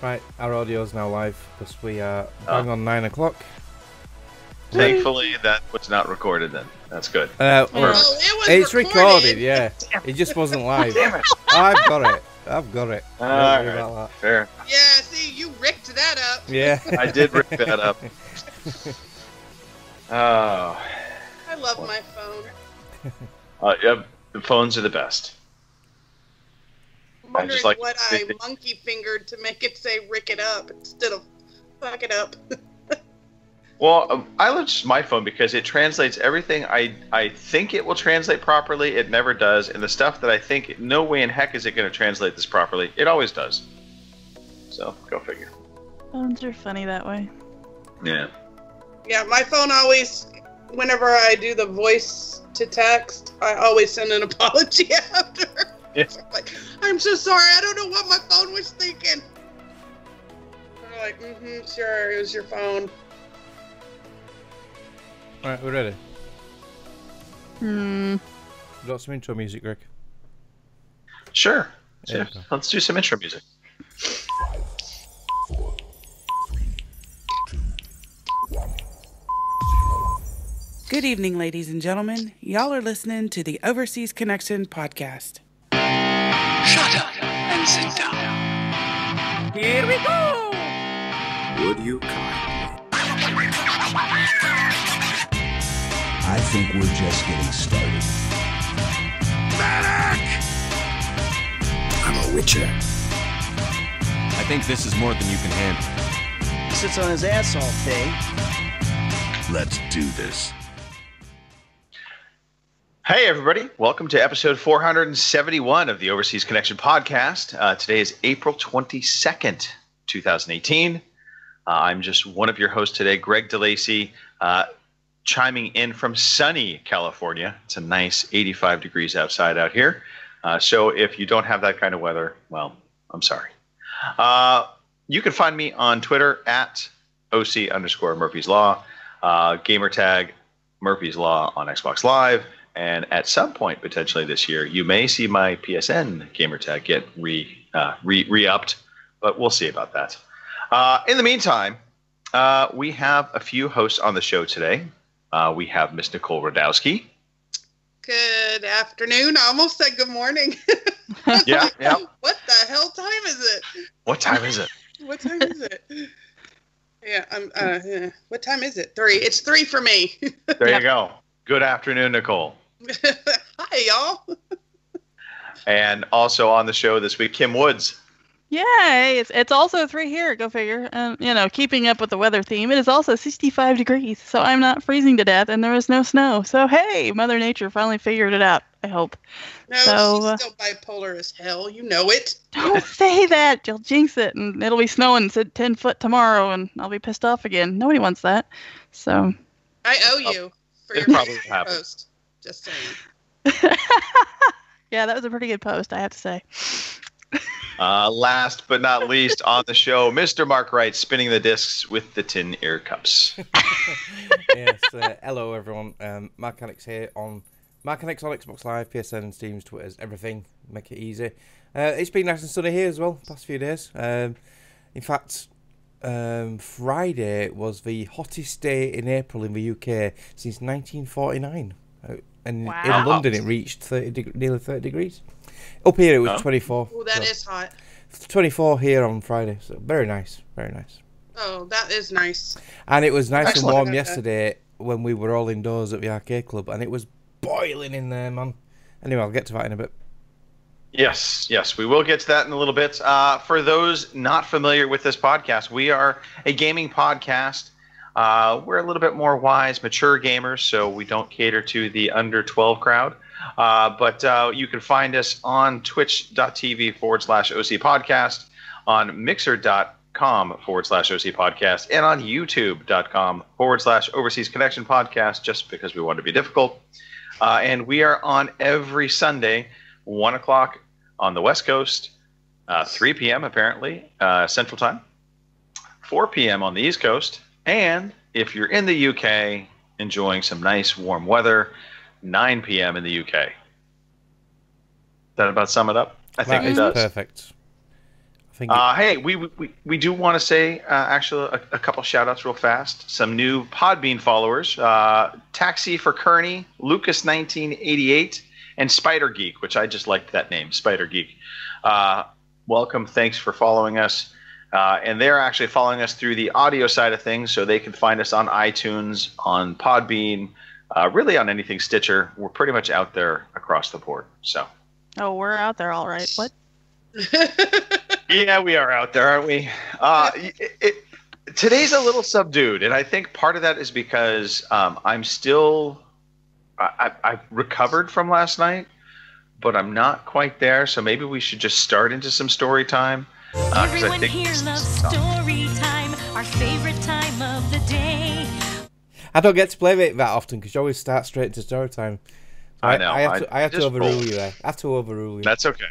Right, our audio's now live because we are bang on 9 o'clock. Thankfully, that was not recorded then. That's good. It's recorded, yeah. It just wasn't live. Damn it. I've got it. Don't worry All about right, that. fair. Yeah, see, you ricked that up. Yeah. I did rip that up. Oh. I love my phone. Yep, the phones are the best. I'm wondering just like what I monkey fingered to make it say "rick it up" instead of "fuck it up." Well, I love just my phone because it translates everything I think it will translate properly. It never does. And the stuff that I think no way in heck is it going to translate this properly, it always does. So, go figure. Phones are funny that way. Yeah. Yeah, my phone always, whenever I do the voice to text, I always send an apology after. Yeah. Like, I'm so sorry, I don't know what my phone was thinking. They're like, sure, it was your phone. Alright, we're ready. Hmm. We got some intro music, Greg. Sure. Yeah. Let's do some intro music. Good evening, ladies and gentlemen. Y'all are listening to the Overseas Connection podcast. Shut up and sit down. Here we go! Would you kindly? I think we're just getting started. Medic! I'm a witcher. I think this is more than you can handle. He sits on his ass all day. Let's do this. Hey, everybody. Welcome to episode 471 of the Overseas Connection podcast. Today is April 22nd, 2018. I'm just one of your hosts today, Greg DeLacy, chiming in from sunny California. It's a nice 85 degrees outside out here. So if you don't have that kind of weather, well, I'm sorry. You can find me on Twitter at OC_Murphy's Law, gamertag Murphy's Law on Xbox Live. And at some point, potentially this year, you may see my PSN gamertag get re-upped, but we'll see about that. In the meantime, we have a few hosts on the show today. We have Miss Nicole Radowski. Good afternoon. I almost said good morning. Yeah. What the hell time is it? What time is it? What time is it? Yeah, what time is it? 3. It's 3 for me. There you go. Good afternoon, Nicole. Hi, y'all. And also on the show this week, Kim Woods. Yay! It's also 3 here. Go figure. Keeping up with the weather theme, it is also 65 degrees, so I'm not freezing to death, and there is no snow. So hey, Mother Nature finally figured it out. I hope. No, so, she's still bipolar as hell. You know it. Don't say that. You'll jinx it, and it'll be snowing 10 foot tomorrow, and I'll be pissed off again. Nobody wants that. So. I owe you for your probably Facebook post. Just saying. Yeah, that was a pretty good post, I have to say. Last but not least on the show, Mr. Mark Wright, spinning the discs with the tin ear cups. Yes, hello everyone. Marcanix here on Marcanix on Xbox Live, PSN, Steam's, Twitter's, everything. Make it easy. It's been nice and sunny here as well, past few days. In fact, Friday was the hottest day in April in the UK since 1949. And wow. In London it reached nearly 30 degrees. Up here it was 24. Oh, that is hot. 24 here on Friday, so very nice, very nice. Oh, that is nice. And it was nice Excellent. and warm yesterday when we were all indoors at the arcade club, and it was boiling in there, man. Anyway, I'll get to that in a bit. Yes, we will get to that in a little bit. For those not familiar with this podcast, we are a gaming podcast. We're a little bit more wise, mature gamers, so we don't cater to the under 12 crowd. But you can find us on twitch.tv/OC podcast, on mixer.com/OC podcast, and on youtube.com/Overseas Connection podcast, just because we want to be difficult. And we are on every Sunday, 1 o'clock on the West Coast, 3 p.m. apparently, Central Time, 4 p.m. on the East Coast. And if you're in the UK enjoying some nice warm weather, 9 p.m. in the UK. That about sum it up? I think it does. Perfect. think Hey, we do want to say actually a couple shout outs real fast. Some new Podbean followers: Taxi for Kearney, Lucas1988, and Spider Geek, which I just liked that name, Spider Geek. Welcome, thanks for following us. And they're actually following us through the audio side of things, so they can find us on iTunes, on Podbean, really on anything Stitcher. We're pretty much out there across the board. So. Oh, we're out there, all right. What? Yeah, we are out there, aren't we? Today's a little subdued, and I think part of that is because I'm still I've recovered from last night, but I'm not quite there. So maybe we should just start into some story time. Everyone here loves story time, our favorite time of the day. I don't get to play it that often because you always start straight into story time. I know. I have to overrule you there. I have to overrule you. That's okay.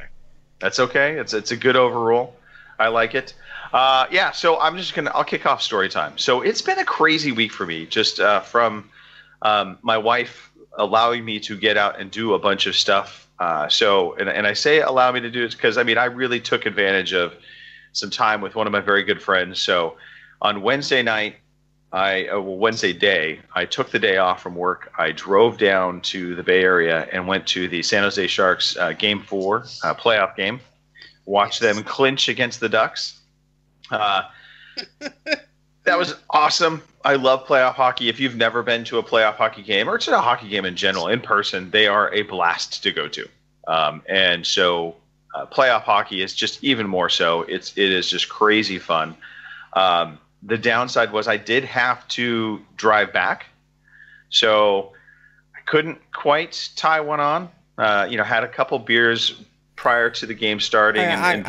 That's okay. It's a good overrule. I like it. Yeah. So I'll kick off story time. So it's been a crazy week for me, just from my wife allowing me to get out and do a bunch of stuff. And I say allow me to do it because I really took advantage of some time with one of my very good friends. So on Wednesday night, Wednesday day, I took the day off from work. I drove down to the Bay Area and went to the San Jose Sharks Game 4 playoff game. Watched them clinch against the Ducks. That was awesome. I love playoff hockey. If you've never been to a playoff hockey game, or just a hockey game in general, in person, they are a blast to go to. And so playoff hockey is just even more so. It is just crazy fun. The downside was I did have to drive back. So I couldn't quite tie one on. Had a couple beers prior to the game starting. I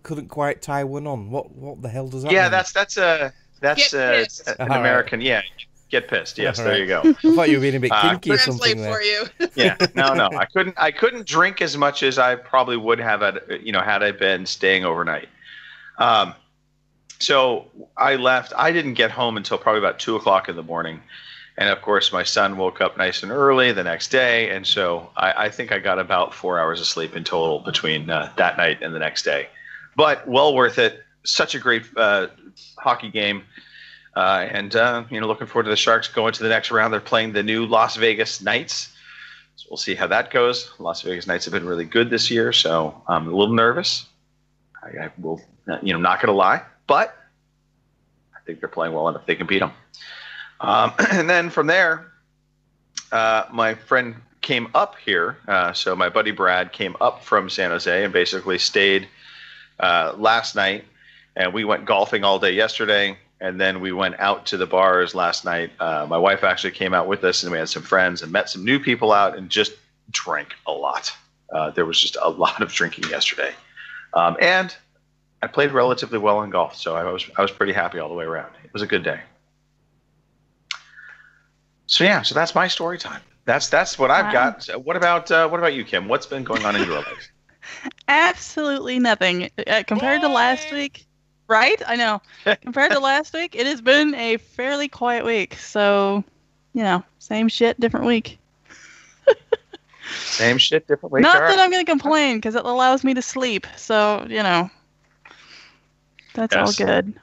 couldn't quite tie one on. What the hell does that mean? Yeah, that's an American. Yeah, get pissed. Yes, there you go. I thought you were being a bit kinky or something for you. Yeah, no. I couldn't drink as much as I probably would have had I been staying overnight. So I left. I didn't get home until probably about 2:00 in the morning. And of course, my son woke up nice and early the next day. And so I think I got about 4 hours of sleep in total between that night and the next day. But well worth it. Such a great hockey game. Looking forward to the Sharks going to the next round. They're playing the new Las Vegas Knights. So we'll see how that goes. Las Vegas Knights have been really good this year. So I'm a little nervous. I will, not going to lie. But I think they're playing well enough. They can beat them. And then from there, my friend came up here. So my buddy Brad came up from San Jose and basically stayed last night. And we went golfing all day yesterday. And then we went out to the bars last night. My wife actually came out with us, and we had some friends and met some new people out and just drank a lot. There was just a lot of drinking yesterday. And I played relatively well in golf, so I was pretty happy all the way around. It was a good day. So that's my story time. That's what I've got. So what about you, Kim? What's been going on in your life? Absolutely nothing compared to last week. Right? I know. Compared to last week, it has been a fairly quiet week. So, same shit, different week. Same shit, different week. Not that I'm going to complain, because it allows me to sleep. So, that's all good.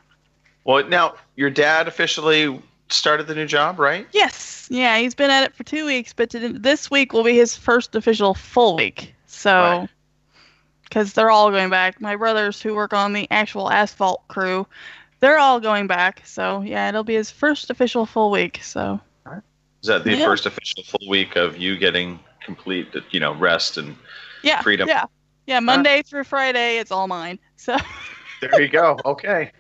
Well, now, your dad officially started the new job, right? Yes. Yeah, he's been at it for 2 weeks, but this week will be his first official full week. So, because they're all going back. My brothers who work on the actual asphalt crew, they're all going back. So, yeah, it'll be his first official full week. So, is that the first official full week of you getting complete, rest and freedom? Yeah. Monday through Friday, it's all mine. So, there you go. Okay.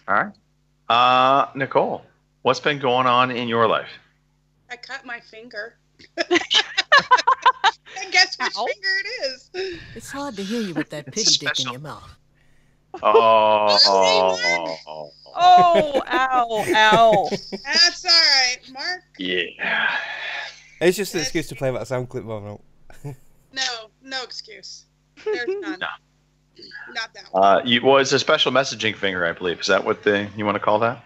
All right. Nicole, what's been going on in your life? I cut my finger. And guess which finger it is? It's hard to hear you with that piggy dick in your mouth. Oh, ow. That's all right, Mark. Yeah. It's just an excuse to play that sound clip, Bono. No excuse. There's none. No. Not that one. It's a special messaging finger, I believe. Is that what you want to call that?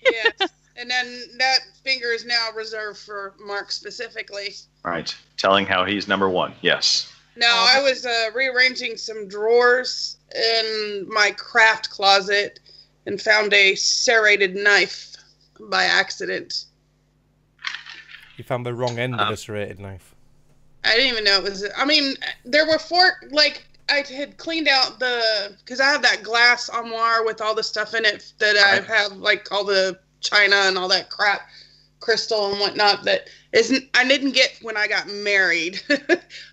Yes. And then that finger is now reserved for Mark specifically. Right. Telling how he's number one. Yes. No, I was rearranging some drawers in my craft closet and found a serrated knife by accident. You found the wrong end of a serrated knife. I didn't even know it was... I mean, there were four... Like, I had cleaned out the... Because I have that glass armoire with all the stuff in it that I have, like, all the china and all that crap, crystal and whatnot, that I didn't get when I got married.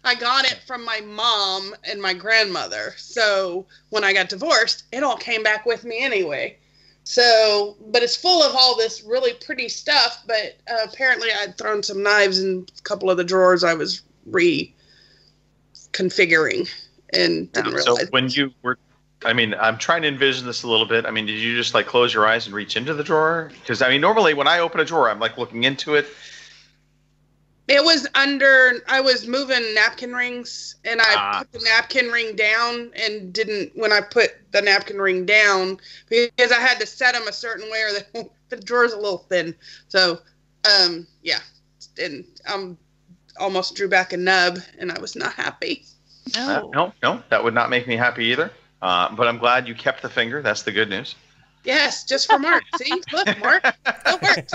I got it from my mom and my grandmother. So when I got divorced, it all came back with me anyway. So, but it's full of all this really pretty stuff, but apparently I'd thrown some knives in a couple of the drawers I was reconfiguring and didn't realize. So when you were, I mean, I'm trying to envision this a little bit. I mean, did you just like close your eyes and reach into the drawer? Because I mean, normally when I open a drawer, I'm like looking into it. It was under, I was moving napkin rings, and I put the napkin ring down and didn't, when I put the napkin ring down, because I had to set them a certain way or the drawer's a little thin. So, yeah, and almost drew back a nub, and I was not happy. No, that would not make me happy either. But I'm glad you kept the finger. That's the good news. Yes, just for Mark. See? Look, Mark, it worked.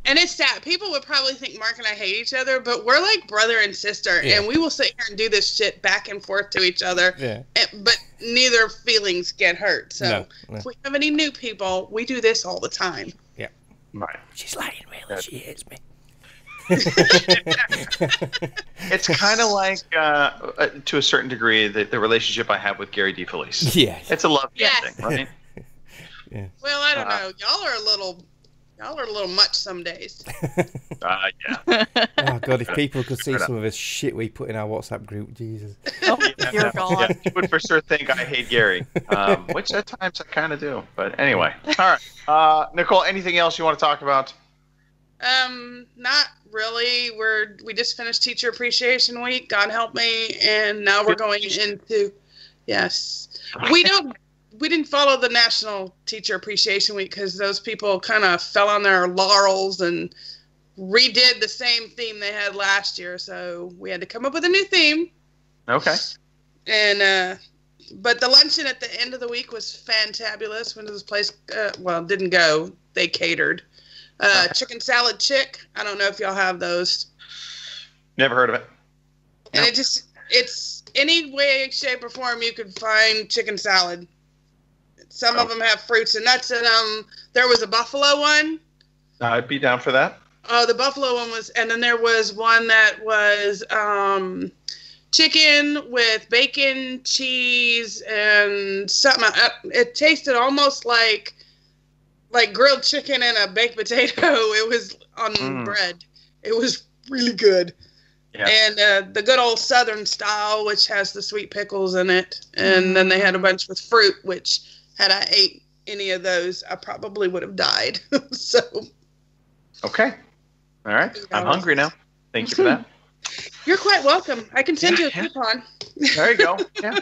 And it's sad. People would probably think Mark and I hate each other, but we're like brother and sister, and we will sit here and do this shit back and forth to each other. Yeah. But neither feelings get hurt. So if we have any new people, we do this all the time. Yeah. Right. She's lying, really. She hates me. It's kind of like, to a certain degree, the relationship I have with Gary DeFelice. Yeah. It's a love thing, right? Yeah. Well, I don't know. Y'all are a little much some days. Yeah. Oh God, if people could see some of this shit we put in our WhatsApp group, Jesus. Oh, you're gone. Yeah, you would for sure think I hate Gary, which at times I kind of do. But anyway, all right. Nicole, anything else you want to talk about? Not really. We just finished Teacher Appreciation Week. God help me, and now we're going into We didn't follow the National Teacher Appreciation Week because those people kind of fell on their laurels and redid the same theme they had last year. So we had to come up with a new theme. Okay. And but the luncheon at the end of the week was fantabulous. Went to this place. Didn't go. They catered. Chicken salad chick. I don't know if y'all have those. Never heard of it. And it's any way, shape, or form you could find chicken salad. Some of them have fruits and nuts in them. There was a buffalo one. I'd be down for that. Oh, the buffalo one was, and then there was one that was chicken with bacon, cheese, and something. It tasted almost like grilled chicken and a baked potato. It was on bread. It was really good. Yeah. And the good old Southern style, which has the sweet pickles in it. And then they had a bunch with fruit, which had I ate any of those, I probably would have died. So. Okay. All right. I'm hungry now. Thank you for that. You're quite welcome. I can send you a coupon. There you go. Yeah.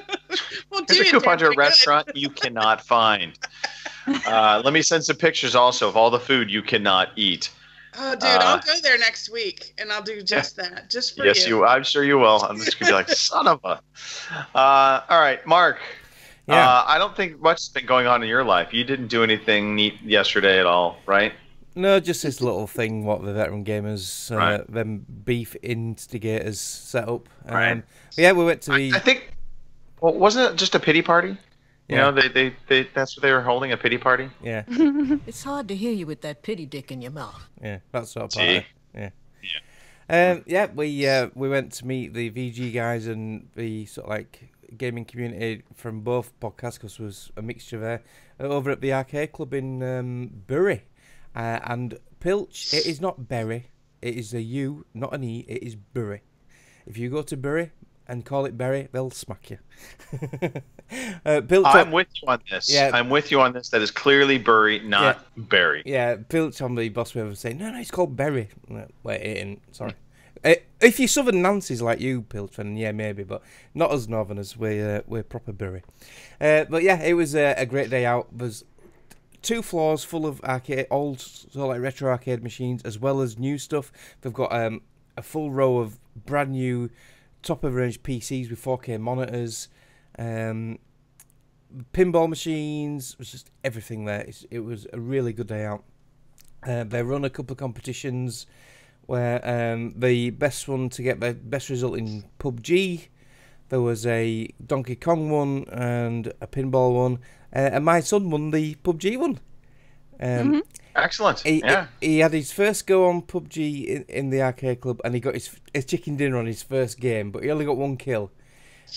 Here's a coupon to a restaurant you cannot find. Let me send some pictures also of all the food you cannot eat. Oh, dude, I'll go there next week, and I'll do just that, just for you. Yes, I'm sure you will. I'm just going to be like, son of a... all right, Mark. Yeah. I don't think much has been going on in your life. You didn't do anything neat yesterday at all, right? No, just this little thing what the veteran gamers, them beef instigators set up. Right. Yeah, we went to the... I think... Well, wasn't it just a pity party? You know, they that's what they were holding, a pity party? Yeah. It's hard to hear you with that pity dick in your mouth. Yeah, that sort of party. Yeah. We went to meet the VG guys and the sort of like gaming community from both podcasts, because there was a mixture there, over at the arcade club in Bury. And Pilch, it is not Berry, it is a U, not an E, it is Bury. If you go to Bury and call it Berry, they'll smack you. I'm with you on this. Yeah. I'm with you on this. That is clearly Bury, not Berry. Yeah, Pilch on the boss wave was saying, no, it's called Berry. Wait, it ain't. Sorry. If you're Southern Nancy's like you, Pilch, then yeah, maybe, but not us Northerners. We're proper Bury. But yeah, it was a great day out. There's 2 floors full of arcade, old, so like retro arcade machines, as well as new stuff. They've got a full row of brand new, top of range PCs with 4K monitors, pinball machines, it was just everything there. It was a really good day out. They run a couple of competitions where the best one to get the best result in PUBG, there was a Donkey Kong one and a pinball one, and my son won the PUBG one. Excellent. He had his first go on PUBG in the arcade club, and he got his chicken dinner on his first game, but he only got 1 kill.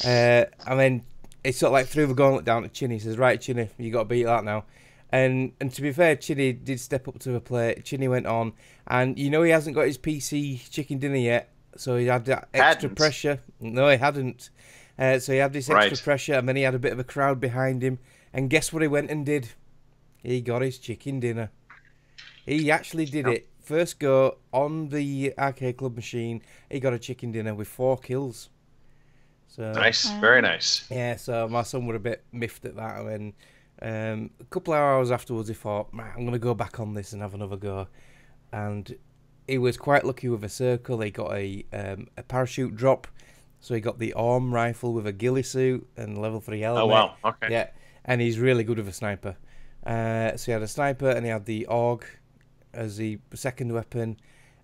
And then he sort of like threw the gauntlet down to Chinny. He says, "Right, Chinny, you got to beat that now." And to be fair, Chinny did step up to the plate. Chinny went on, and he hasn't got his PC chicken dinner yet, so he had that extra pressure. No, he hadn't. So he had this extra pressure, and then he had a bit of a crowd behind him. And guess what he went and did? He got his chicken dinner. He actually did it. First go on the arcade club machine, he got a chicken dinner with 4 kills. So nice, very nice. Yeah, so my son was a bit miffed at that. And a couple of hours afterwards, he thought, I'm going to go back on this and have another go. And he was quite lucky with a circle. He got a parachute drop. So he got the arm rifle with a ghillie suit and level 3 helmet. Oh, wow. Okay. Yeah, and he's really good with a sniper. So he had a sniper and he had the AUG as the second weapon,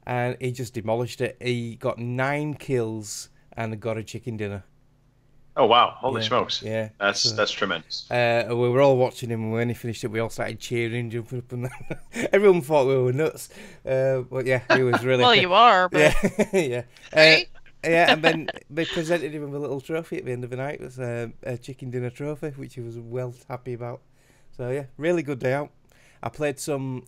and he just demolished it. He got 9 kills and got a chicken dinner. Oh wow! Holy smokes! Yeah, that's tremendous. We were all watching him, and when he finished it, we all started cheering, jumping up and down. Everyone thought we were nuts, but yeah, he was really. Well, you are, but... yeah. Yeah, and then they presented him with a little trophy at the end of the night. It was a chicken dinner trophy, which he was well happy about. So yeah, really good day out. I played some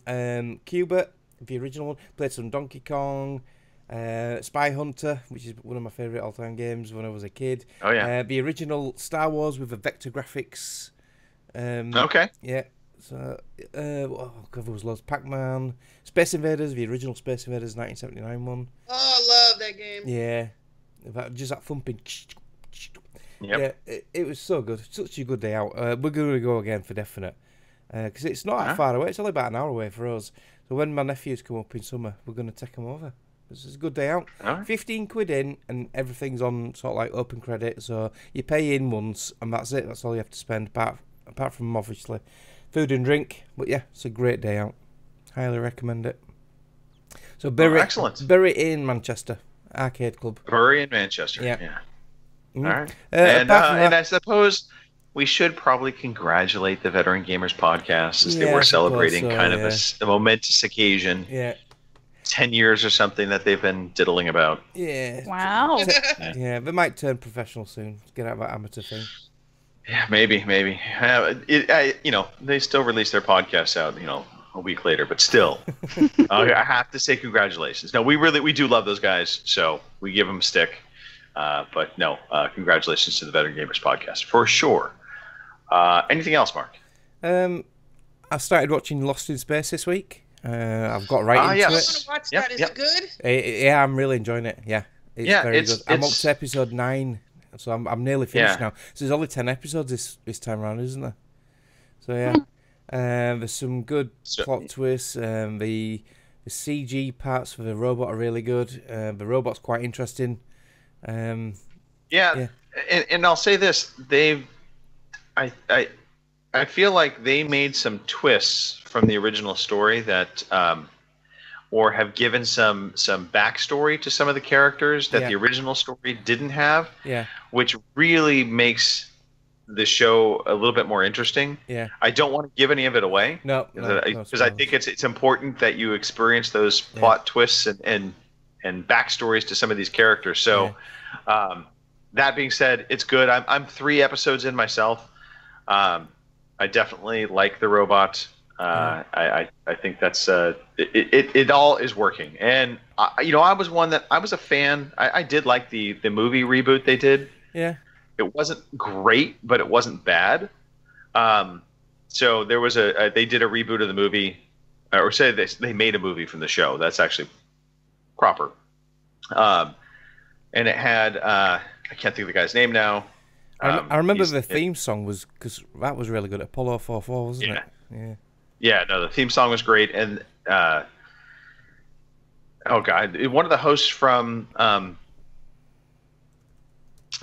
Cuba, the original one. Played some Donkey Kong, Spy Hunter, which is one of my favourite all-time games when I was a kid. Oh yeah. The original Star Wars with the vector graphics. Okay. Yeah. So there was loads. Pac-Man, Space Invaders, the original Space Invaders 1979 one. Oh, I love that game. Yeah. Just that thumping. Yep. Yeah, it was so good. Such a good day out. We're going to go again for definite. Because it's not that far away. It's only about an hour away for us. So when my nephews come up in summer, we're going to take them over. This is a good day out. Right. 15 quid in, and everything's on sort of like open credit. So you pay in once, and that's it. That's all you have to spend, apart from obviously food and drink. But yeah, it's a great day out. Highly recommend it. So excellent. Bury in Manchester Arcade Club. Bury in Manchester. Yeah. Mm-hmm. All right. And I suppose we should probably congratulate the Veteran Gamers podcast since they were celebrating a momentous occasion. Yeah. 10 years or something that they've been diddling about. Yeah. Wow. Yeah, they might turn professional soon. Get out of that amateur thing. Yeah, maybe. They still release their podcasts out, a week later, but still, I have to say congratulations. No, we do love those guys, so we give them a stick. But no, congratulations to the Veteran Gamers podcast for sure. Anything else, Mark? I started watching Lost in Space this week. I've got right into it. I want to watch that. Is it good? Yeah, I'm really enjoying it. Yeah, it's very good. I'm up to episode 9, so I'm nearly finished now. So there's only 10 episodes this time around, isn't there? So yeah, there's some good plot twists. The CG parts for the robot are really good. The robot's quite interesting. And I'll say this: I feel like they made some twists from the original story that, or have given some backstory to some of the characters that the original story didn't have. Yeah. Which really makes the show a little bit more interesting. Yeah. I don't want to give any of it away. No, because I think it's important that you experience those plot twists and backstories to some of these characters. So, that being said, it's good. I'm 3 episodes in myself. I definitely like the robot. I think that's it all is working. And I was a fan. I did like the movie reboot they did. Yeah. It wasn't great, but it wasn't bad. So there was they did a reboot of the movie, or say they made a movie from the show. That's actually proper. And it had I can't think of the guy's name now. I remember the theme song was, because that was really good. Apollo 44, wasn't it? Yeah. Yeah, no, the theme song was great. And, one of the hosts from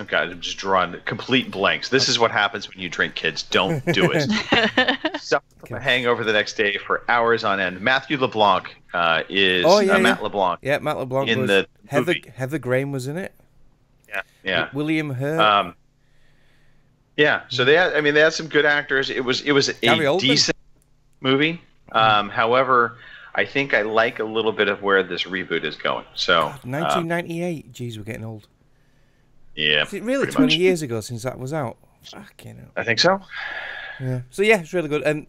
Oh God, I'm just drawing complete blanks. This is what happens when you drink, kids. Don't do it. Suffer from a hangover the next day for hours on end. Matthew LeBlanc is Matt LeBlanc. Yeah, Matt LeBlanc in was the Heather Graham was in it. Yeah. William Hurt. Yeah. So they had some good actors. It was a decent movie. However, I think I like a little bit of where this reboot is going. So 1998. Jeez, we're getting old. Yeah. Is it really 20 years ago since that was out? Fucking hell. I think so. Yeah. So yeah, it's really good. And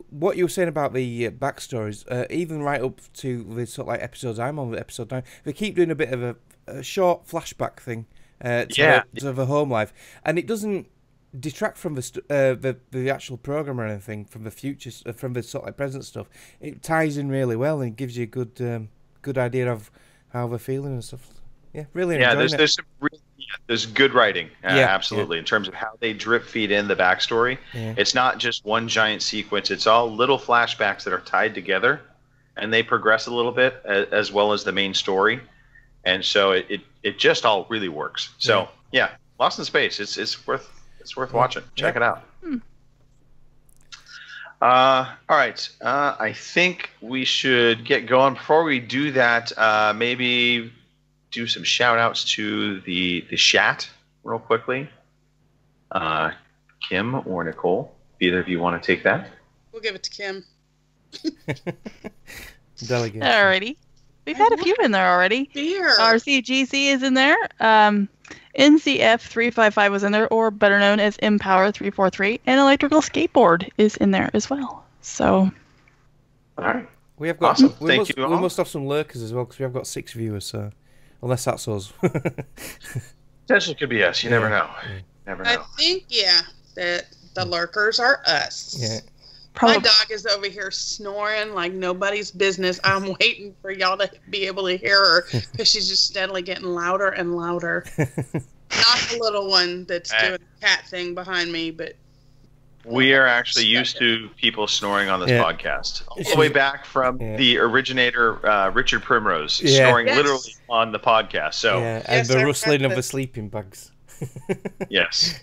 what you were saying about the backstories, even right up to the sort of like episodes I'm on, episode 9, they keep doing a bit of a short flashback thing to the home life, and it doesn't detract from the actual program or anything from the future, from the sort of like present stuff. It ties in really well and gives you a good idea of how they're feeling and stuff. Yeah, really. There's some there's good writing, absolutely, in terms of how they drip feed in the backstory. Yeah. It's not just one giant sequence; it's all little flashbacks that are tied together, and they progress a little bit as well as the main story, and so it just all really works. So Lost in Space, it's worth watching. Check it out. All right, I think we should get going. Before we do that, maybe do some shout outs to the chat real quickly. Kim or Nicole, either of you want to take that? We'll give it to Kim. Delegate. Alrighty. We've had a few in there already. Here. RCGC is in there. NCF355 was in there, or better known as Empower343, and Electrical Skateboard is in there as well. So. All right. We have got awesome. Thank you. We must have some lurkers as well because we have got 6 viewers. So. Unless that's us. Potentially could be us. You never know. Never know. I think, that the lurkers are us. Yeah. My dog is over here snoring like nobody's business. I'm waiting for y'all to be able to hear her because she's just steadily getting louder and louder. Not the little one that's doing the cat thing behind me, but... We are actually used to people snoring on this podcast. All the way back from the originator, Richard Primrose, snoring literally on the podcast. So and the rustling of the sleeping bags. Yes.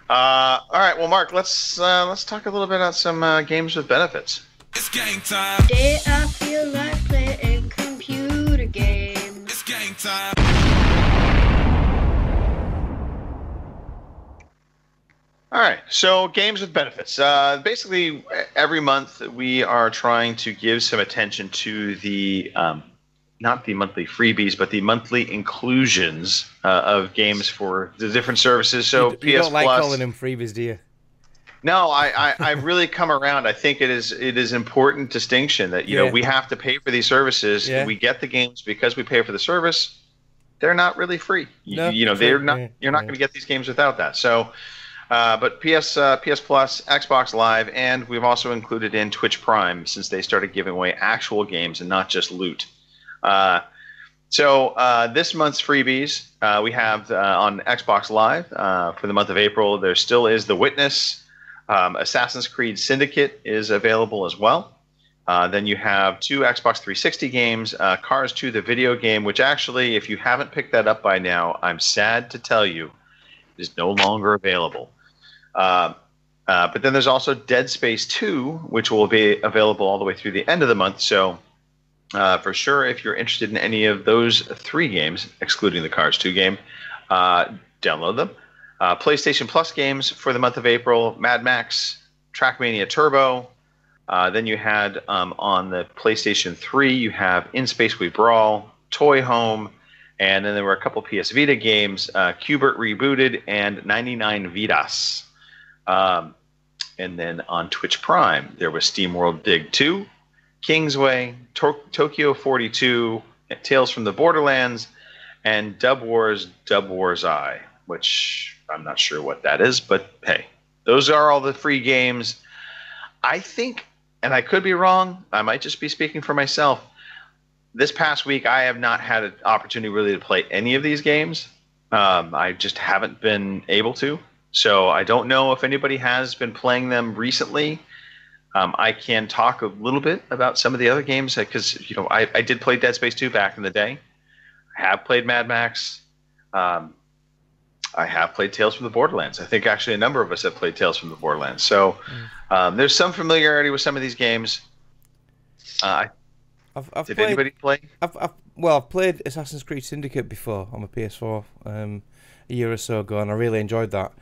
All right. Well, Mark, let's talk a little bit about some games with benefits. It's game time. Today I feel like playing computer games. It's game time. All right, so games with benefits. Basically, every month we are trying to give some attention to the, not the monthly freebies, but the monthly inclusions of games for the different services. So you don't like calling them freebies, do you? No, I really come around. I think it is important distinction that we have to pay for these services. Yeah. We get the games because we pay for the service. They're not really free. They're not. You're not going to get these games without that. So. But PS Plus, Xbox Live, and we've also included in Twitch Prime since they started giving away actual games and not just loot. So this month's freebies we have on Xbox Live for the month of April. There still is The Witness. Assassin's Creed Syndicate is available as well. Then you have 2 Xbox 360 games, Cars 2, the video game, which actually, if you haven't picked that up by now, I'm sad to tell you, is no longer available. But then there's also Dead Space 2, which will be available all the way through the end of the month. So for sure, if you're interested in any of those 3 games, excluding the Cars 2 game, download them. PlayStation Plus games for the month of April, Mad Max, Trackmania Turbo. Then you had on the PlayStation 3, you have In Space We Brawl, Toy Home, and then there were a couple PS Vita games, Qbert Rebooted and 99 Vidas. And then on Twitch Prime, there was SteamWorld Dig 2, Kingsway, Tokyo 42, Tales from the Borderlands, and Dub Wars I, which I'm not sure what that is, but hey, those are all the free games. I think, and I could be wrong, I might just be speaking for myself, this past week, I have not had an opportunity really to play any of these games. I just haven't been able to. So I don't know if anybody has been playing them recently. I can talk a little bit about some of the other games because I did play Dead Space 2 back in the day. I have played Mad Max. I have played Tales from the Borderlands. I think actually a number of us have played Tales from the Borderlands. So there's some familiarity with some of these games. Did played, anybody play? I've played Assassin's Creed Syndicate before on my PS4 a year or so ago, and I really enjoyed that.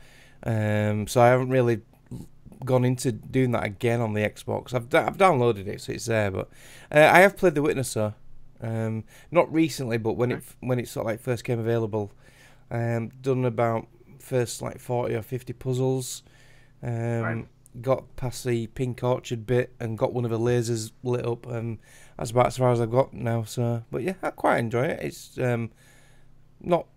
So I haven't really gone into doing that again on the Xbox. I've downloaded it, so it's there. But I have played The Witnesser, not recently, but when it sort of like first came available. Done about first like 40 or 50 puzzles. Got past the Pink Orchard bit and got one of the lasers lit up. That's about as far as I've got now. So, but yeah, I quite enjoy it. It's not.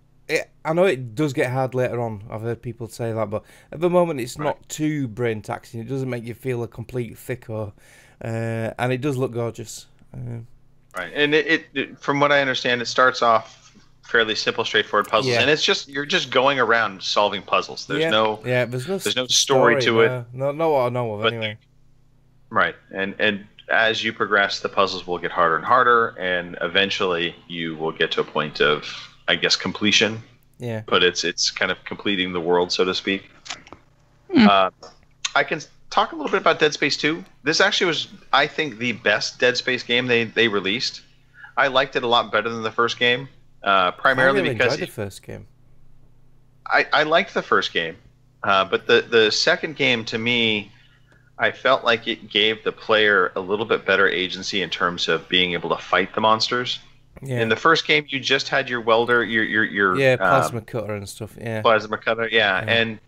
I know it does get hard later on. I've heard people say that, but at the moment it's not too brain taxing. It doesn't make you feel a complete thicko, and it does look gorgeous. Right, and it from what I understand, it starts off fairly simple, straightforward puzzles, and it's just you're just going around solving puzzles. There's no story to it. Not what I know of anyway. Right, and as you progress, the puzzles will get harder and harder, and eventually you will get to a point of, I guess, completion. Yeah. But it's kind of completing the world, so to speak. I can talk a little bit about Dead Space 2. This actually was, I think, the best Dead Space game they released. I liked it a lot better than the first game. Primarily because enjoyed the first game. I liked the first game, but the second game, to me, I felt like it gave the player a little bit better agency in terms of being able to fight the monsters. Yeah. In the first game, you just had your welder, your plasma cutter and stuff. Yeah, plasma cutter. And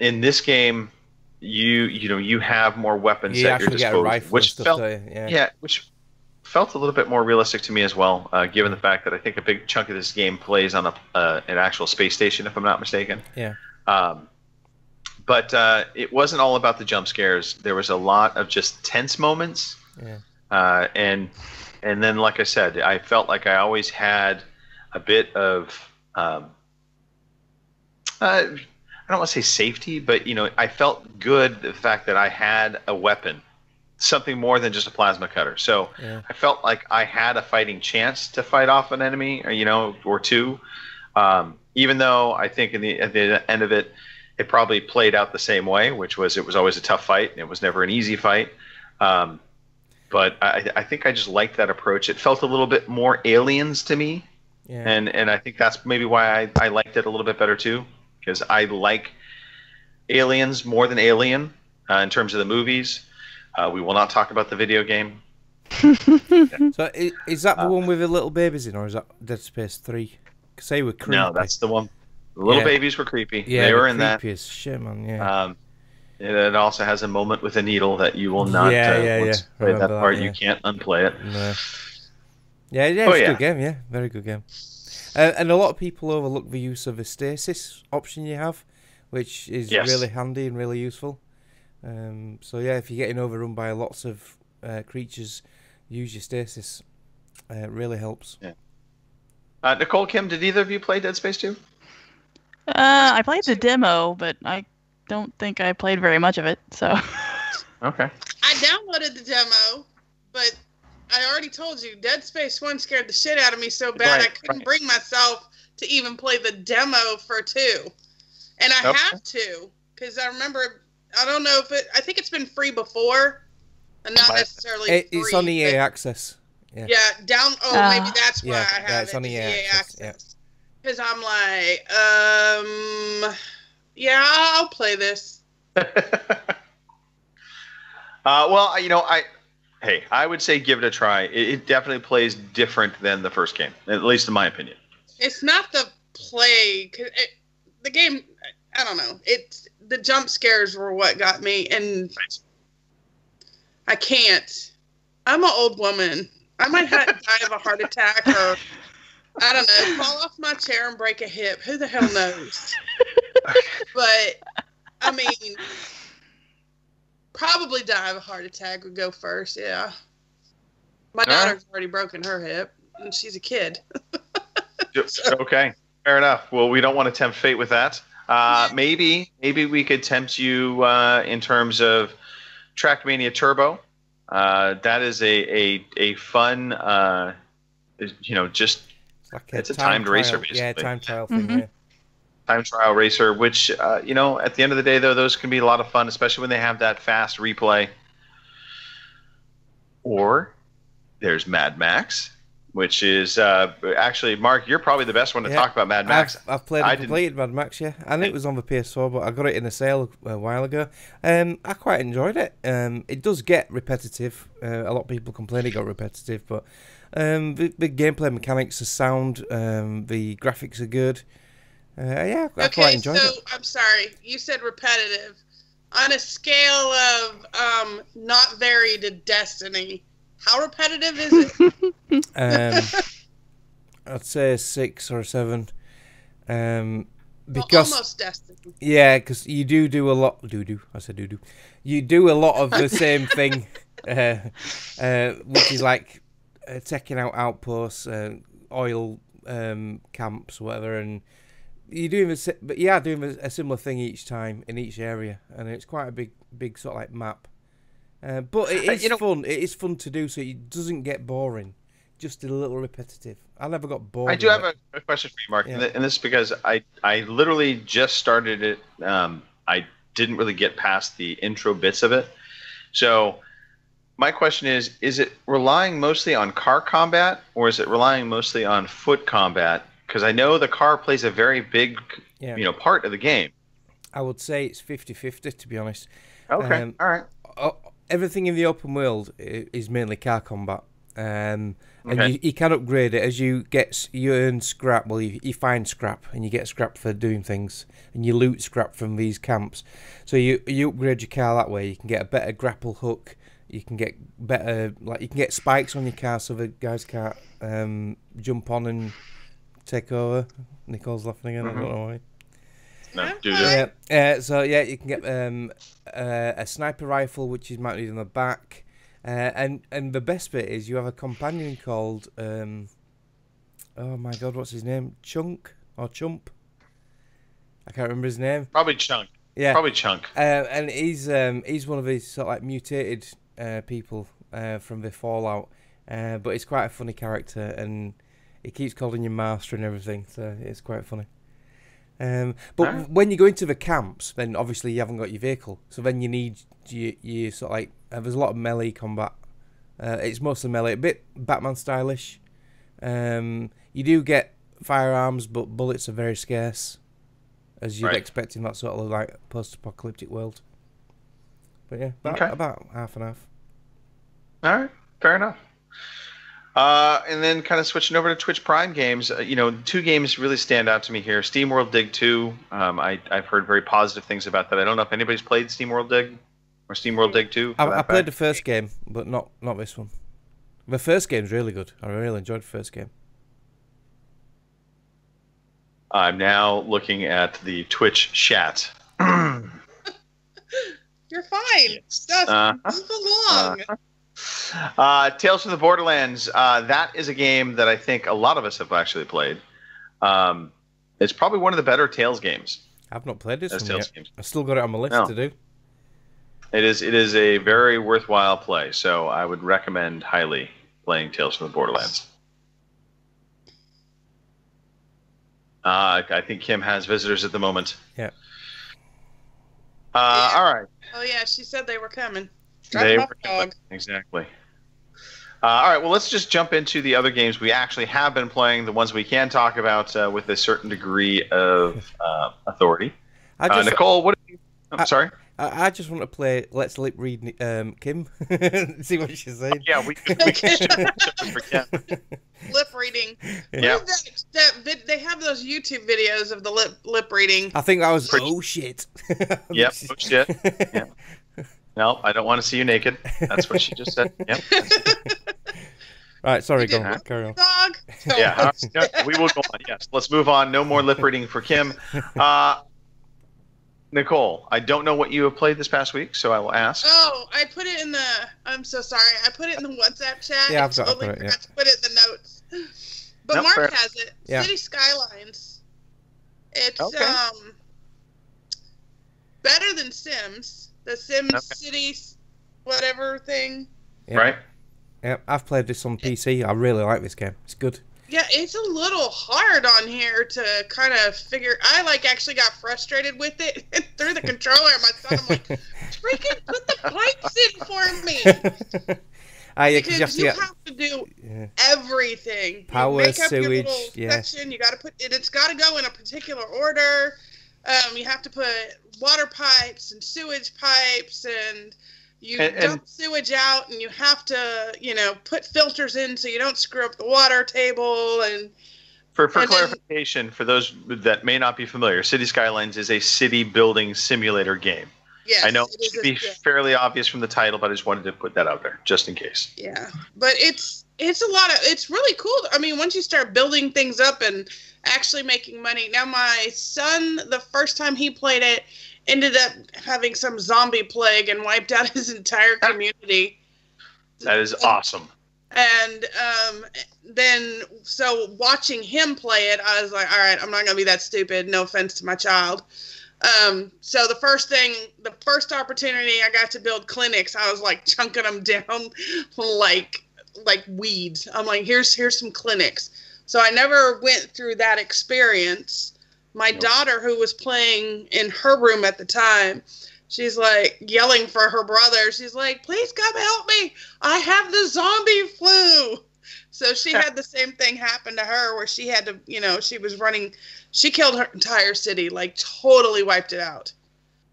in this game, you have more weapons at your disposal, which felt which felt a little bit more realistic to me as well, given the fact that I think a big chunk of this game plays on an actual space station, if I'm not mistaken. Yeah. But it wasn't all about the jump scares. There was a lot of just tense moments. Yeah. And then, like I said, I felt like I always had a bit of I don't want to say safety, but I felt good the fact that I had a weapon. Something more than just a plasma cutter. So I felt like I had a fighting chance to fight off an enemy, or two. Even though I think at the end of it, it probably played out the same way, which was it was always a tough fight. And it was never an easy fight. But I think I just liked that approach. It felt a little bit more Aliens to me. Yeah. And I think that's maybe why I liked it a little bit better too, because I like Aliens more than Alien in terms of the movies. We will not talk about the video game. So is that the one with the little babies in, or is that Dead Space 3? Because they were creepy. No, that's the one. The little babies were creepy. Yeah, they were in that. Creepy as shit, man. Yeah. It also has a moment with a needle that you will not. Once you play that part, you can't unplay it. No. Yeah, it's a good game. Yeah, very good game. And a lot of people overlook the use of the stasis option you have, which is really handy and really useful. So yeah, if you're getting overrun by lots of creatures, use your stasis. It really helps. Yeah. Nicole, Kim, did either of you play Dead Space 2? I played the demo, but I don't think I played very much of it. So. Okay. I downloaded the demo, but I already told you, Dead Space 1 scared the shit out of me so bad I couldn't bring myself to even play the demo for 2. And I have to, because I remember. I don't know if I think it's been free before, and not necessarily free. It's on EA Access. Yeah, maybe that's why I have it's on EA Access. Because I'm like, I'll play this. Well, I would say give it a try. It definitely plays different than the first game, at least in my opinion. It's not the play, cause the game. I don't know. The jump scares were what got me, and I can't. I'm an old woman. I might die of a heart attack, or I don't know, fall off my chair and break a hip. Who the hell knows? But I mean, probably die of a heart attack would go first. Yeah, my daughter's already broken her hip, and she's a kid. Okay, fair enough. Well, we don't want to tempt fate with that. Maybe we could tempt you in terms of Trackmania Turbo. That is a fun, just like it's a timed racer, trial. basically. Yeah, time trial thing. Yeah. Time trial racer, which at the end of the day, though, those can be a lot of fun, especially when they have that fast replay. Or there's Mad Max, which is actually, Mark, you're probably the best one to talk about Mad Max. I've played and completed Mad Max, yeah. And it was on the PS4, but I got it in a sale a while ago. I quite enjoyed it. It does get repetitive. A lot of people complain it got repetitive, but the gameplay mechanics are sound. The graphics are good. I quite enjoyed it. Okay, so I'm sorry. You said repetitive. On a scale of not very to Destiny, how repetitive is it? I'd say a 6 or a 7. Because almost Destiny. Yeah, because you do a lot. I said do. You do a lot of the same thing, which is like taking out outposts, oil camps, whatever, and you're doing a similar thing each time in each area, and it's quite a big sort of like map. But it is fun. It is fun to do, so it doesn't get boring. Just a little repetitive. I never got bored. I do have a question for you, Mark, and this is because I literally just started it. I didn't really get past the intro bits of it. So my question is it relying mostly on car combat, or is it relying mostly on foot combat? Because I know the car plays a very big part of the game. I would say it's 50-50, to be honest. Okay, all right. Everything in the open world is mainly car combat. And you can upgrade it as you earn scrap. Well, you find scrap, and you get scrap for doing things, and you loot scrap from these camps. So you upgrade your car that way. You can get a better grapple hook. You can get better, you can get spikes on your car, so the guys can't jump on and take over. Nicole's laughing again. I don't know why. No, so you can get a sniper rifle, which is mounted on the back. And the best bit is you have a companion called oh my god, what's his name? Chunk or Chump? I can't remember his name. Probably Chunk. Yeah, probably Chunk. And he's one of these sort of like mutated people from the Fallout, but he's quite a funny character, and he keeps calling you master and everything, so it's quite funny. But when you go into the camps, then obviously you haven't got your vehicle, so then you need you sort of like there's a lot of melee combat. It's mostly melee, a bit Batman stylish. You do get firearms, but bullets are very scarce, as you'd expect in that sort of like post-apocalyptic world. But yeah, about half and half. All right, fair enough. And then kind of switching over to Twitch Prime games, two games really stand out to me here. SteamWorld Dig 2, I've heard very positive things about that. I don't know if anybody's played SteamWorld Dig or SteamWorld Dig 2. I played the first game, but not this one. The first game's really good. I really enjoyed the first game. I'm now looking at the Twitch chat. You're fine. Just move along. Tales from the Borderlands. That is a game that I think a lot of us have actually played. It's probably one of the better Tales games. I've not played this one yet. I've still got it on my list to do. It is a very worthwhile play, so I would recommend highly playing Tales from the Borderlands. I think Kim has visitors at the moment. Yeah. All right. Oh yeah, she said they were coming. They were coming. Exactly. All right, well, let's just jump into the other games we actually have been playing, the ones we can talk about with a certain degree of authority. Nicole, what are you... I'm sorry? I just want to play Let's Lip Read Kim. See what she's saying. Yeah, we can for Kim. Lip reading. Yeah. They have those YouTube videos of the lip reading. I think that was oh shit. Yep, oh shit. Yeah. No, I don't want to see you naked. That's what she just said. Yep. Right, sorry, go on. Carry on. Dog. Yeah, we will go on. Yes, let's move on. No more lip reading for Kim. Nicole, I don't know what you have played this past week, so I will ask. Oh, I put it in the... I'm so sorry. I put it in the WhatsApp chat. Yeah, I totally forgot to put it in the notes. But Mark has it. Yeah. City Skylines. It's better than Sims. The Sims City whatever thing. Yeah. Right. Yeah, I've played this on PC. I really like this game. It's good. Yeah, it's a little hard on here to kind of figure. I actually got frustrated with it and threw the controller at my son. I'm like, freaking put the pipes in for me. Because you have to do everything. Power, you make up sewage, your little section. You got to put it. It's got to go in a particular order. You have to put water pipes and sewage pipes, and you dump sewage out, and you have to, put filters in so you don't screw up the water table. And for clarification, for those that may not be familiar, City Skylines is a city building simulator game. Yes, I know it should be fairly obvious from the title, but I just wanted to put that out there just in case. Yeah, but it's really cool. I mean, once you start building things up and actually making money. Now, my son, the first time he played it, ended up having some zombie plague and wiped out his entire community. That is awesome. And then, so watching him play it, I was like, all right, I'm not going to be that stupid. No offense to my child. So the first opportunity I got to build clinics, I was like chunking them down like weeds. I'm like, here's some clinics. So I never went through that experience. My daughter, who was playing in her room at the time, she's like yelling for her brother. She's like, please come help me. I have the zombie flu. So she had the same thing happen to her where she had to, she killed her entire city, totally wiped it out.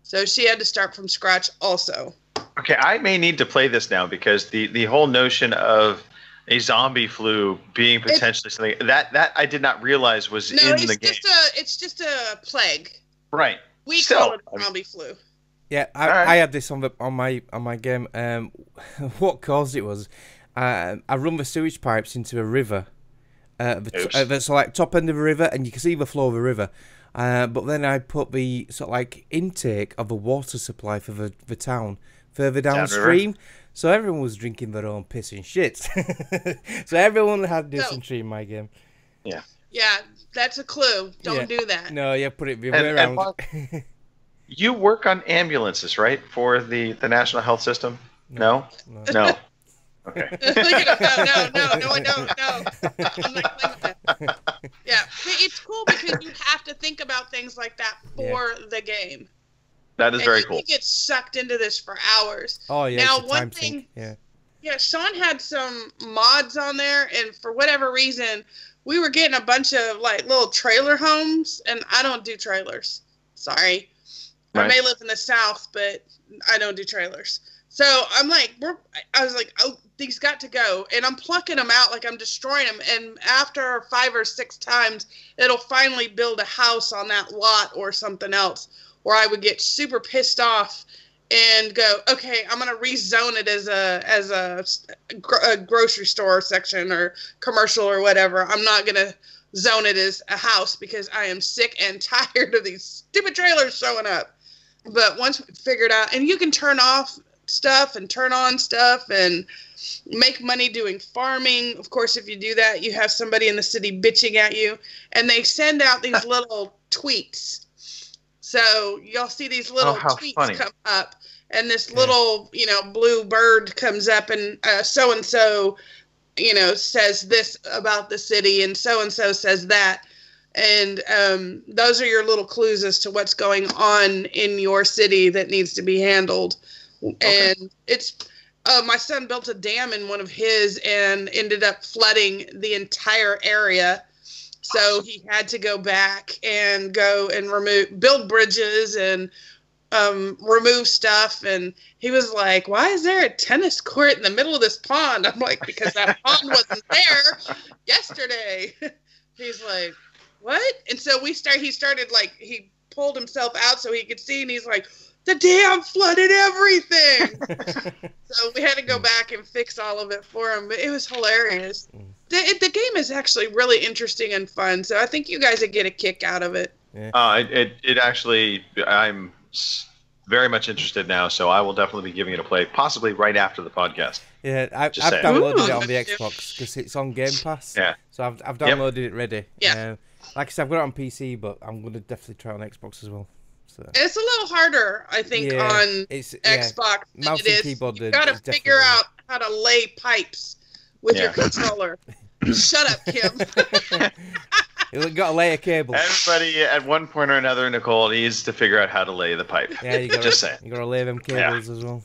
So she had to start from scratch also. Okay, I may need to play this now because the whole notion of a zombie flu being potentially something that I did not realize was in the game. It's just a plague. Right. We call it a zombie flu. Yeah, I had this on my game. What caused it was I run the sewage pipes into a river. So top end of a river, and you can see the flow of the river. But then I put the intake of the water supply for the town further downstream. So everyone was drinking their own piss and shit. So everyone had dysentery in my game. Yeah. Yeah, that's a clue. Don't do that. No, put it the way around. Mark, you work on ambulances, right? For the National Health System? No. Okay. No, I don't. No. I'm not claiming that. Yeah, it's cool because you have to think about things like that for the game. That is very cool. You get sucked into this for hours. Oh yeah. Now one thing. Yeah, Sean had some mods on there, and for whatever reason, we were getting a bunch of little trailer homes, and I don't do trailers. Sorry. Right. I may live in the South, but I don't do trailers. So I'm like, I was like, oh, these got to go. And I'm plucking them out, I'm destroying them. And after 5 or 6 times, it'll finally build a house on that lot or something else, where I would get super pissed off and go, okay, I'm going to rezone it as a grocery store section or commercial or whatever. I'm not going to zone it as a house because I am sick and tired of these stupid trailers showing up. But once we figured out, and you can turn off stuff and turn on stuff and make money doing farming. Of course, if you do that, you have somebody in the city bitching at you, and they send out these little tweets. So you'll see these little tweets come up, and this little, blue bird comes up, and so-and-so, says this about the city, and so-and-so says that. And those are your little clues as to what's going on in your city that needs to be handled. Okay. And it's my son built a dam in one of his and ended up flooding the entire area. So he had to go back and build bridges and remove stuff. And he was like, why is there a tennis court in the middle of this pond? I'm like, because that pond wasn't there yesterday. He's like, what? And so he started he pulled himself out so he could see, and he's like, the dam flooded everything. So we had to go back and fix all of it for him, but it was hilarious. The game is actually really interesting and fun, so I think you guys would get a kick out of it. It actually, I'm very much interested now, so I will definitely be giving it a play, possibly right after the podcast. Yeah, I've downloaded it on the Xbox because it's on Game Pass. Yeah. So I've downloaded it ready. Yeah. Like I said, I've got it on PC, but I'm going to definitely try it on Xbox as well. So. It's a little harder, I think, on Xbox than it is. You've got to figure out how to lay pipes with your controller. Shut up, Kim. You got to lay a cable. Everybody at one point or another, Nicole, needs to figure out how to lay the pipe. Yeah, you got Just saying. You got to lay them cables as well.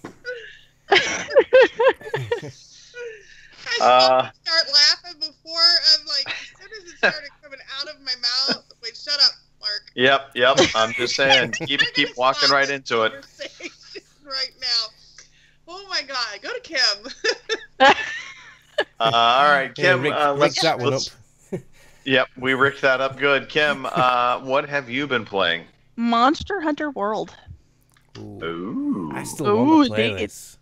I start laughing before I'm like, as soon as it started coming out of my mouth. Wait, shut up, Mark. Yep. I'm just saying, keep walking right into it. Right now. Oh my God, go to Kim. All right, Kim. Rick that one up. Yep, we ricked that up good. Kim, what have you been playing? Monster Hunter World. Ooh. I still want to play this.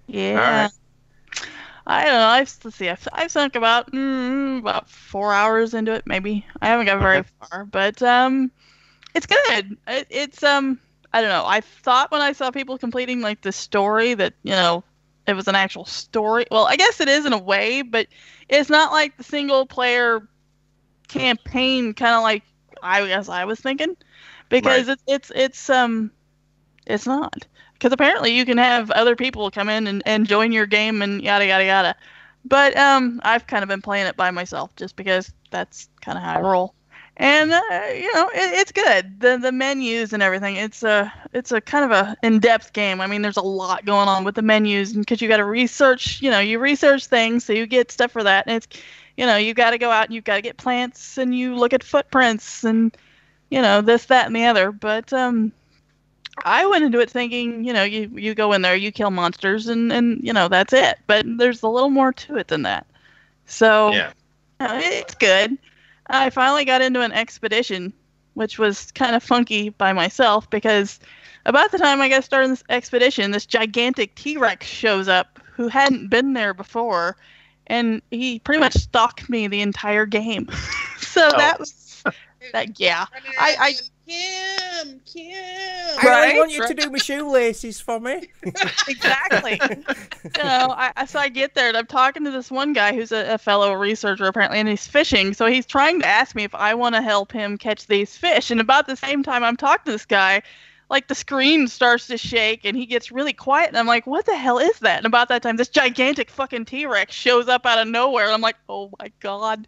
Yeah. I don't know. I've sunk about 4 hours into it, maybe. I haven't got very far, but it's good. It's I don't know. I thought when I saw people completing like the story that it was an actual story. Well, I guess it is in a way, but it's not like the single player campaign, kind of like I guess I was thinking, because it's not. Because apparently you can have other people come in and join your game and yada yada yada. But I've kind of been playing it by myself just because that's kind of how I roll. And it's good. The menus and everything. It's a kind of a in-depth game. I mean, there's a lot going on with the menus, and because you got to research. You research things, so you get stuff for that. And it's you got to go out and you got to get plants, and you look at footprints, and this, that, and the other. But I went into it thinking, you go in there, you kill monsters, and that's it. But there's a little more to it than that. So it's good. I finally got into an expedition, which was kind of funky by myself, because about the time I got started in this expedition, this gigantic T-Rex shows up who hadn't been there before, and he pretty much stalked me the entire game. So that was that. Yeah, Kim. I want you to do my shoelaces for me. Exactly. So I get there and I'm talking to this one guy who's a fellow researcher apparently, and he's fishing. So he's trying to ask me if I want to help him catch these fish. And about the same time I'm talking to this guy, like the screen starts to shake and he gets really quiet. And I'm like, what the hell is that? And about that time, this gigantic fucking T-Rex shows up out of nowhere. And I'm like, oh my God,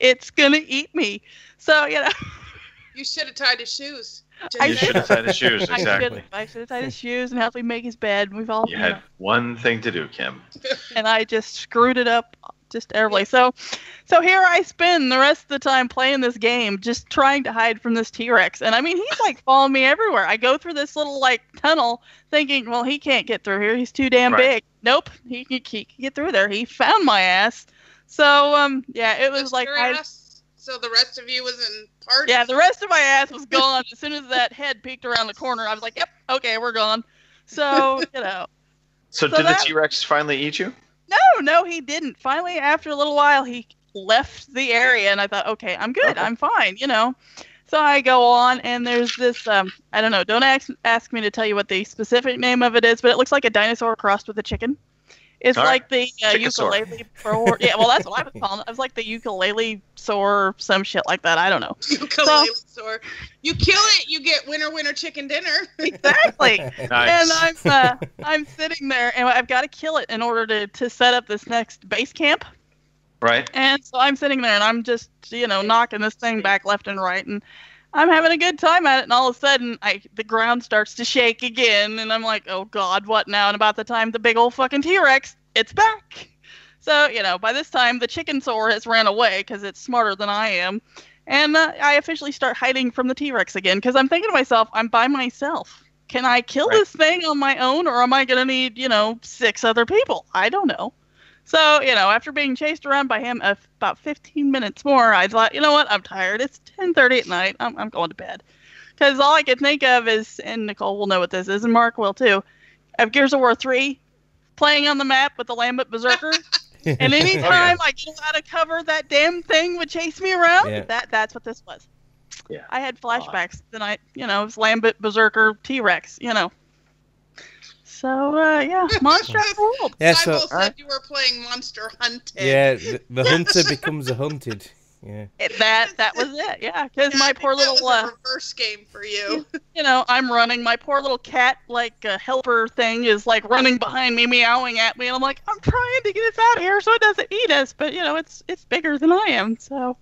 it's going to eat me. So, You should have tied his shoes. You should have tied his shoes, exactly. I should have tied his shoes and helped him make his bed. We've all. You had one thing to do, Kim. And I just screwed it up just terribly. So here I spend the rest of the time playing this game, just trying to hide from this T-Rex. And I mean, he's like following me everywhere. I go through this little like tunnel, thinking, well, he can't get through here. He's too damn big. Nope, he can get through there. He found my ass. So it was like So the rest of you was in parts? Yeah, the rest of my ass was gone. As soon as that head peeked around the corner, I was like, yep, okay, we're gone. So, So did the T-Rex finally eat you? No, he didn't. Finally, after a little while, he left the area, and I thought, okay, I'm good. Okay. I'm fine, So I go on, and there's this, I don't know, don't ask me to tell you what the specific name of it is, but it looks like a dinosaur crossed with a chicken. It's like the ukulele or well, that's what I was calling it. It was like the ukulele sore, some shit like that. I don't know. Ukulele sore. You kill it, you get winner chicken dinner. Exactly. Nice. And I'm sitting there, and I've got to kill it in order to set up this next base camp. Right. And so I'm sitting there, and I'm just knocking this thing back left and right, and I'm having a good time at it, and all of a sudden, the ground starts to shake again, and I'm like, oh God, what now? And about the time the big old fucking T-Rex, it's back. So, by this time, the chicken sore has ran away, because it's smarter than I am, and I officially start hiding from the T-Rex again, because I'm thinking to myself, I'm by myself. Can I kill this thing on my own, or am I going to need, 6 other people? I don't know. So, after being chased around by him about 15 minutes more, I thought, you know what, I'm tired. It's 10:30 at night. I'm going to bed. Because all I could think of is, and Nicole will know what this is, and Mark will too, of Gears of War 3, playing on the map with the Lambent Berserker. And anytime I get out of cover, that damn thing would chase me around. Yeah. That's what this was. Yeah. I had flashbacks the night, it was Lambent Berserker T-Rex, So, Monster Hunter World. Yeah, so said you were playing Monster Hunted. Yeah, the hunter becomes a hunted. Yeah. That was it. Yeah, because my poor little that was a reverse game for you. You know, I'm running. My poor little cat, like helper thing, is like running behind me, meowing at me, and I'm like, I'm trying to get us out of here so it doesn't eat us. But you know, it's bigger than I am. So.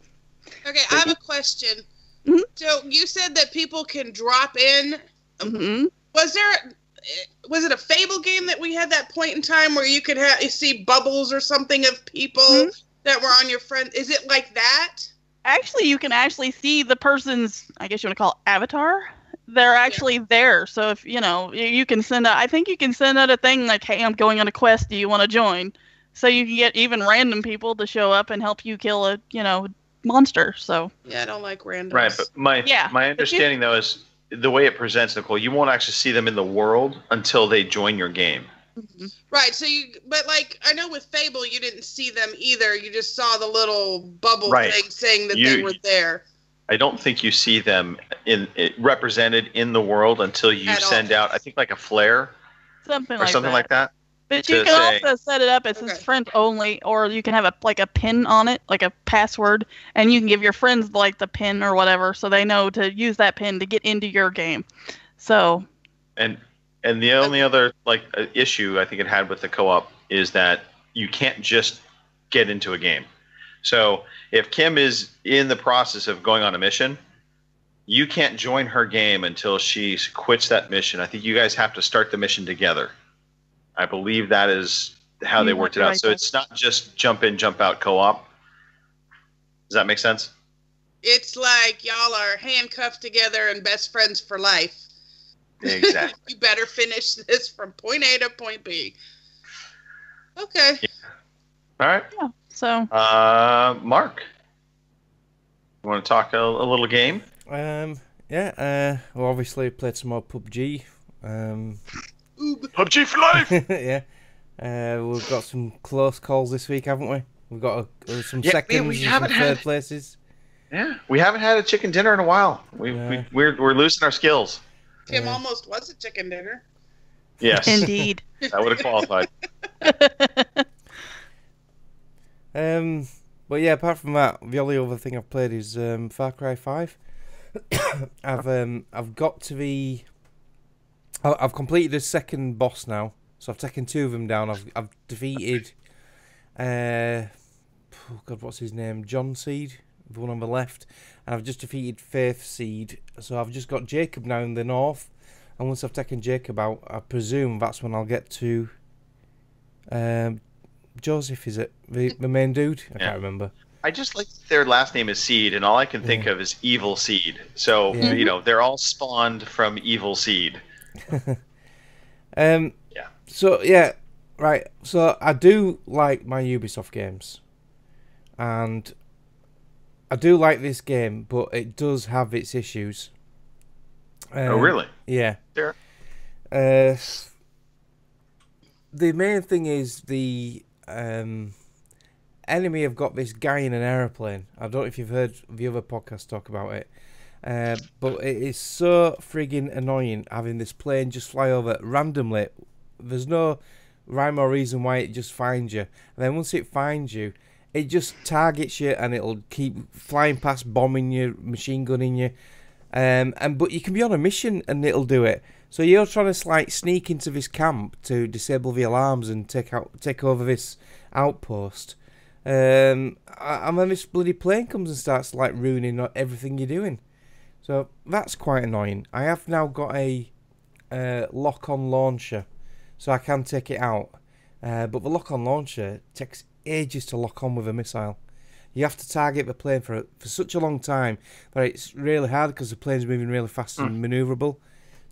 Okay, I have a question. Mm-hmm. So you said that people can drop in. Mm-hmm. Was it a Fable game that we had that point in time where you could see bubbles or something of people that were on your friend? Is it like that? Actually, you can actually see the person's, I guess you want to call it avatar. They're actually there. So if, you know, you can send out, I think you can send out a thing like, hey, I'm going on a quest. Do you want to join? So you can get even random people to show up and help you kill a, you know, monster. So. Yeah, I don't like randoms. Right, but my understanding, though, is the way it presents, Nicole, you won't actually see them in the world until they join your game. Right, but like, I know with Fable, you didn't see them either. You just saw the little bubble thing saying that they were there. I don't think you see them represented in the world until you send out, I think, like a flare. Something like that. But you can also set it up as his friend only, or you can have a pin on it, like a password, and you can give your friends like the pin or whatever, so they know to use that pin to get into your game. So. And the only other issue I think it had with the co-op is that you can't just get into a game. So if Kim is in the process of going on a mission, you can't join her game until she quits that mission. I think you guys have to start the mission together. I believe that is how they worked it out. So it's not just jump in, jump out co-op. Does that make sense? It's like y'all are handcuffed together and best friends for life. Exactly. You better finish this from point A to point B. Okay. Yeah. All right. Yeah. So. Mark, you want to talk a little game? Yeah. Well, obviously played some more PUBG. PUBG for life. Yeah. We've got some close calls this week, haven't we? We've got some seconds and some third places. Yeah, we haven't had a chicken dinner in a while. We're losing our skills. Tim almost was a chicken dinner. Yes. Indeed. That would have qualified. But yeah, apart from that, the only other thing I've played is Far Cry 5. I've got to the... I've completed the second boss now, so I've taken 2 of them down. I've defeated... God, what's his name? John Seed, the one on the left. And I've just defeated Faith Seed. So I've just got Jacob now in the north. And once I've taken Jacob out, I presume that's when I'll get to... Joseph, is it? The main dude? I can't remember. I just like their last name is Seed, and all I can think of is Evil Seed. So, you know, they're all spawned from Evil Seed. Yeah. So, yeah, right. So, I do like my Ubisoft games. And I do like this game, but it does have its issues. Oh, really? Yeah. Sure. The main thing is the enemy have got this guy in an aeroplane. I don't know if you've heard the other podcast talk about it. But it is so friggin' annoying having this plane just fly over randomly. There's no rhyme or reason why it just finds you. And then once it finds you, it just targets you and it'll keep flying past, bombing you, machine gunning you. But you can be on a mission and it'll do it. So you're trying to sneak into this camp to disable the alarms and take over this outpost. And then this bloody plane comes and starts ruining everything you're doing. So that's quite annoying. I have now got a lock-on launcher, so I can take it out. But the lock-on launcher takes ages to lock on with a missile. You have to target the plane for such a long time that it's really hard because the plane's moving really fast and manoeuvrable.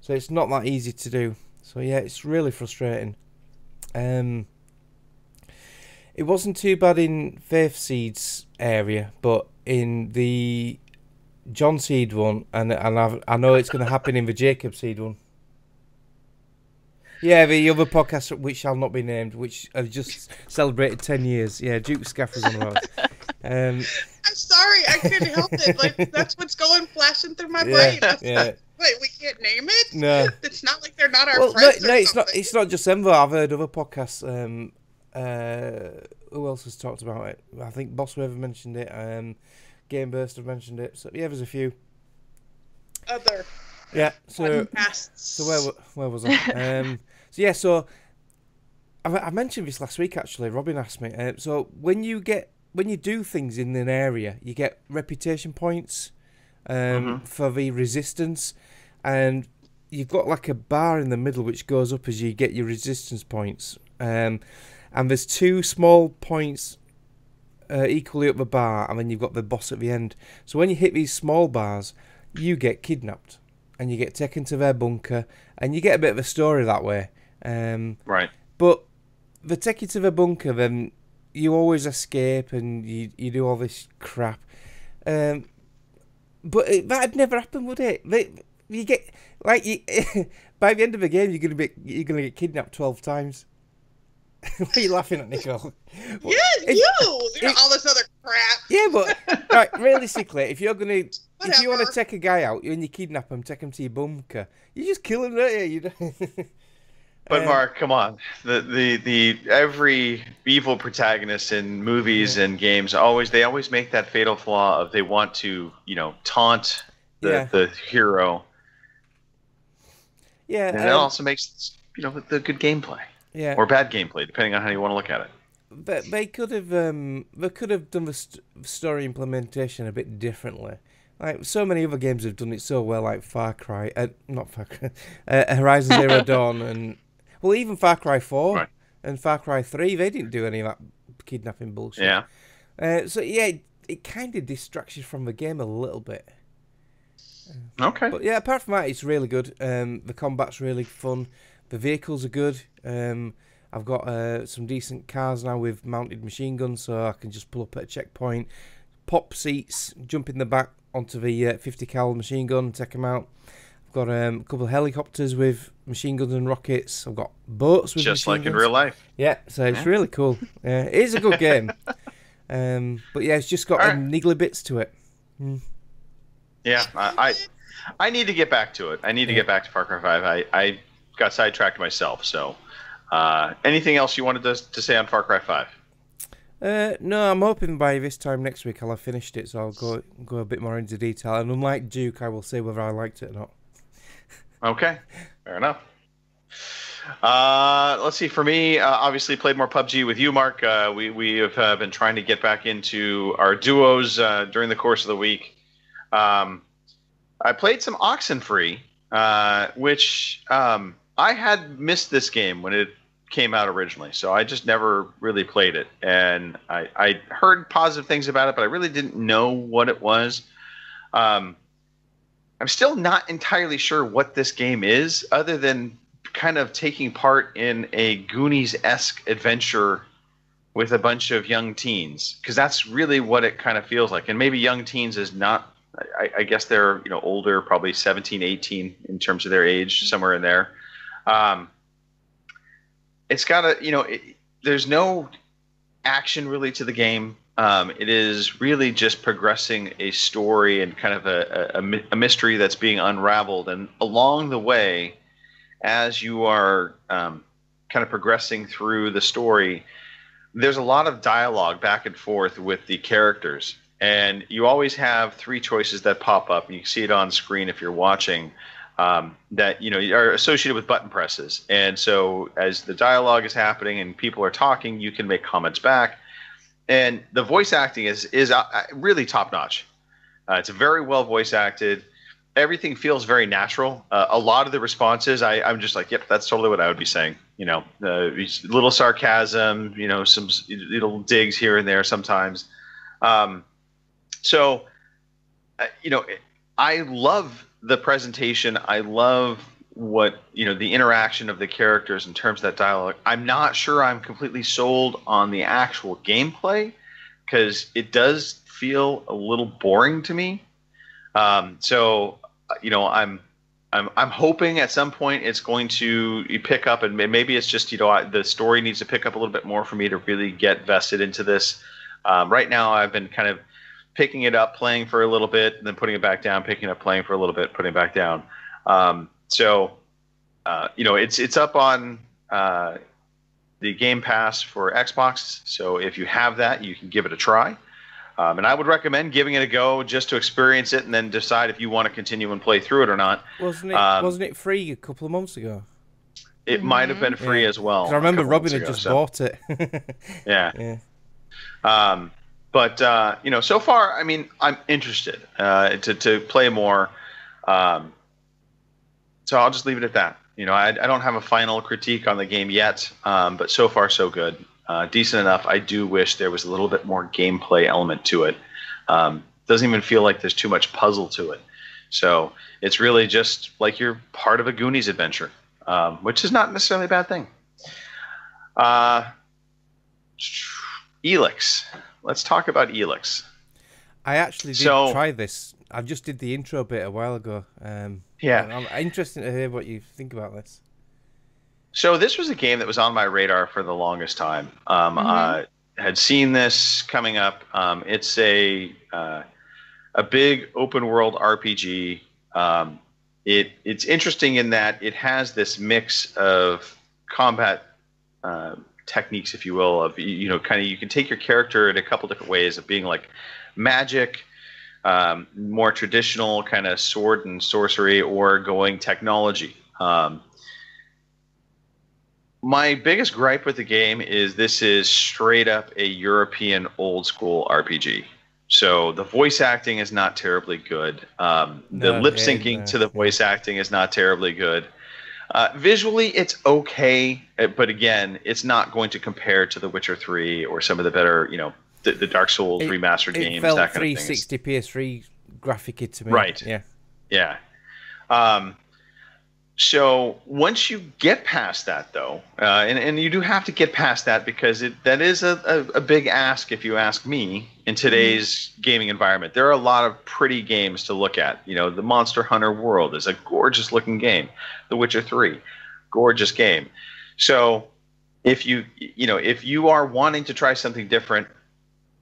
So it's not that easy to do. So yeah, it's really frustrating. It wasn't too bad in Faith Seed's area, but in the John Seed one, and I know it's going to happen in the Jacob Seed one. Yeah, the other podcast, which shall not be named, which have just celebrated 10 years. Yeah, Duke Scaffers on the road. I'm sorry, I couldn't help it. That's what's flashing through my brain. Yeah. Wait, we can't name it? No. It's not like they're not our friends. No, it's not just them though. I've heard other podcasts. Who else has talked about it? I think Boss Waver mentioned it. Game Burst have mentioned it. So yeah, there's a few. Other. Yeah. So where was I? So I mentioned this last week actually. Robin asked me. So when you do things in an area, you get reputation points for the resistance, and you've got like a bar in the middle which goes up as you get your resistance points. And there's 2 small points equally up the bar, and then you've got the boss at the end. So when you hit these small bars, you get kidnapped, and you get taken to their bunker, and you get a bit of a story that way. Right. But they take you to the bunker, then you always escape, and you do all this crap. But that'd never happen, would it? You get by the end of the game, you're gonna get kidnapped 12 times. What are you laughing at, Nicole? All this other crap. Yeah, but right, realistically, if you want to take a guy out and you kidnap him, take him to your bunker, you just kill him, don't you? But Mark, come on, the every evil protagonist in movies and games they always make that fatal flaw of they want to taunt the hero. Yeah, and that also makes the good gameplay. Yeah. Or bad gameplay, depending on how you want to look at it. But they could have done the story implementation a bit differently. Like so many other games have done it so well, like Horizon Zero Dawn, and even Far Cry 4 and Far Cry 3, they didn't do any of that kidnapping bullshit. Yeah. It kind of distracts you from the game a little bit. Okay. But yeah, apart from that, it's really good. The combat's really fun. The vehicles are good. I've got some decent cars now with mounted machine guns, so I can just pull up at a checkpoint, pop seats, jump in the back onto the 50 cal machine gun, and take them out. I've got a couple of helicopters with machine guns and rockets. I've got boats with just machine like guns. In real life. Yeah, so it's really cool. It is a good game. But yeah, it's just got niggly bits to it. Yeah, I need to get back to it. I need to get back to Far Cry 5. I got sidetracked myself. So, anything else you wanted to say on Far Cry 5? No, I'm hoping by this time next week I'll have finished it, so I'll go a bit more into detail. And unlike Duke, I will say whether I liked it or not. Okay, fair enough. Let's see. For me, obviously played more PUBG with you, Mark. We have been trying to get back into our duos during the course of the week. I played some Oxenfree, which I had missed this game when it came out originally, so I just never really played it. And I heard positive things about it, but I really didn't know what it was. I'm still not entirely sure what this game is, other than kind of taking part in a Goonies-esque adventure with a bunch of young teens, because that's really what it kind of feels like. And maybe young teens is not, I guess they're older, probably 17, 18 in terms of their age, somewhere in there. It's got there's no action really to the game. It is really just progressing a story and kind of a mystery that's being unraveled. And along the way, as you are kind of progressing through the story, there's a lot of dialogue back and forth with the characters. And you always have 3 choices that pop up, and you can see it on screen if you're watching, that are associated with button presses. And so as the dialogue is happening and people are talking, you can make comments back. And the voice acting is really top notch. It's very well voice acted. Everything feels very natural. A lot of the responses, I'm just like, yep, that's totally what I would be saying. Little sarcasm, some little digs here and there sometimes. So, I love the presentation. I love what, the interaction of the characters in terms of that dialogue. I'm not sure I'm completely sold on the actual gameplay, because it does feel a little boring to me. So, I'm hoping at some point it's going to pick up, and maybe it's just, the story needs to pick up a little bit more for me to really get vested into this. Right now I've been kind of picking it up, playing for a little bit, and then putting it back down, picking it up, playing for a little bit, putting it back down. So it's up on the Game Pass for Xbox. So if you have that, you can give it a try. And I would recommend giving it a go just to experience it and then decide if you want to continue and play through it or not. Wasn't it free a couple of months ago? It might have been free as well. 'Cause I remember Robin had just bought it. Yeah. But so far, I mean, I'm interested to play more. So I'll just leave it at that. I don't have a final critique on the game yet, but so far so good. Decent enough. I do wish there was a little bit more gameplay element to it. Doesn't even feel like there's too much puzzle to it. So it's really just like you're part of a Goonies adventure, which is not necessarily a bad thing. Elix. Let's talk about Elix. I actually did try this. I just did the intro bit a while ago. Yeah. I'm interested to hear what you think about this. So this was a game that was on my radar for the longest time. I had seen this coming up. It's a big open world RPG. It's interesting in that it has this mix of combat techniques, if you will, of kind of you can take your character in a couple different ways of being like magic, more traditional kind of sword and sorcery, or going technology. My biggest gripe with the game is this is straight up a European old school RPG. So the voice acting is not terribly good. The lip syncing to the voice acting is not terribly good. Visually, it's okay, but again, it's not going to compare to The Witcher 3 or some of the better, the Dark Souls remastered games. It felt that kind 360 of thing. PS3 graphic-y to me. Right. Yeah. So once you get past that, though, and you do have to get past that because that is a big ask, if you ask me, in today's gaming environment. There are a lot of pretty games to look at. The Monster Hunter World is a gorgeous-looking game. The Witcher 3, gorgeous game. So if you are wanting to try something different,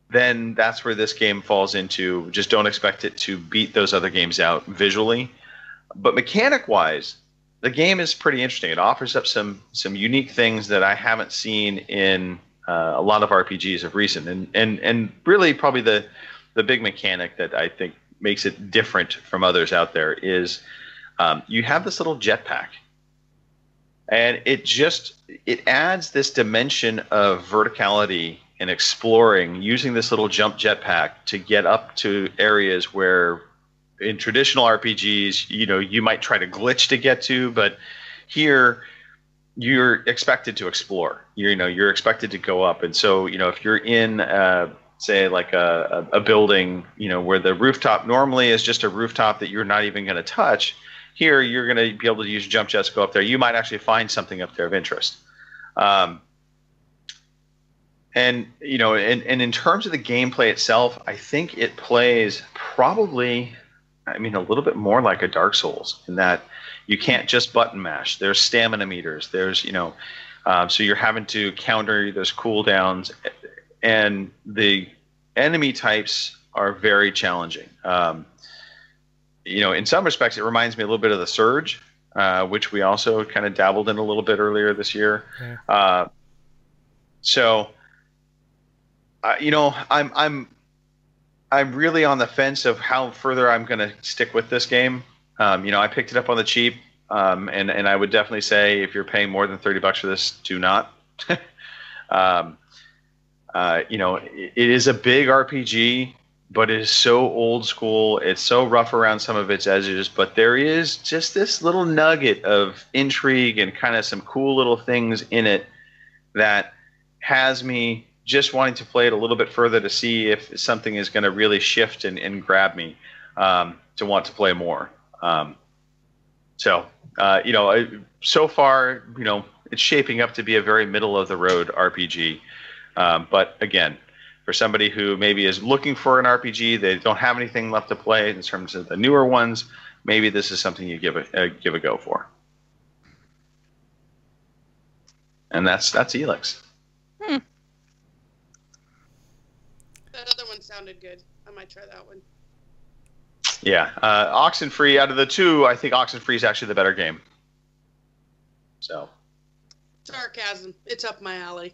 then that's where this game falls into. Just don't expect it to beat those other games out visually. But mechanic-wise, the game is pretty interesting. It offers up some unique things that I haven't seen in a lot of RPGs of recent, and really probably the big mechanic that I think makes it different from others out there is you have this little jetpack, and it adds this dimension of verticality and exploring using this little jump jetpack to get up to areas where in traditional RPGs, you might try to glitch to get to, but here you're expected to explore. You're expected to go up, and so if you're in say like a building, where the rooftop normally is just a rooftop that you're not even going to touch, here you're going to be able to use jump jets to go up there. You might actually find something up there of interest. And in terms of the gameplay itself, I think it plays probably, a little bit more like a Dark Souls in that you can't just button mash. There's stamina meters. There's, so you're having to counter those cooldowns, and the enemy types are very challenging. In some respects, it reminds me a little bit of the Surge, which we also kind of dabbled in a little bit earlier this year. Yeah. I'm really on the fence of how further I'm going to stick with this game. I picked it up on the cheap, and I would definitely say if you're paying more than $30 for this, do not. It is a big RPG, but it is so old school. It's so rough around some of its edges, but there is just this little nugget of intrigue and kind of some cool little things in it that has me just wanting to play it a little bit further to see if something is going to really shift and grab me to want to play more. So far, it's shaping up to be a very middle of the road RPG. But again, for somebody who maybe is looking for an RPG, they don't have anything left to play in terms of the newer ones, maybe this is something you give a go for. And that's Elix. That other one sounded good. I might try that one. Yeah. Oxenfree, out of the two, I think Oxenfree is actually the better game. So. Sarcasm. It's up my alley.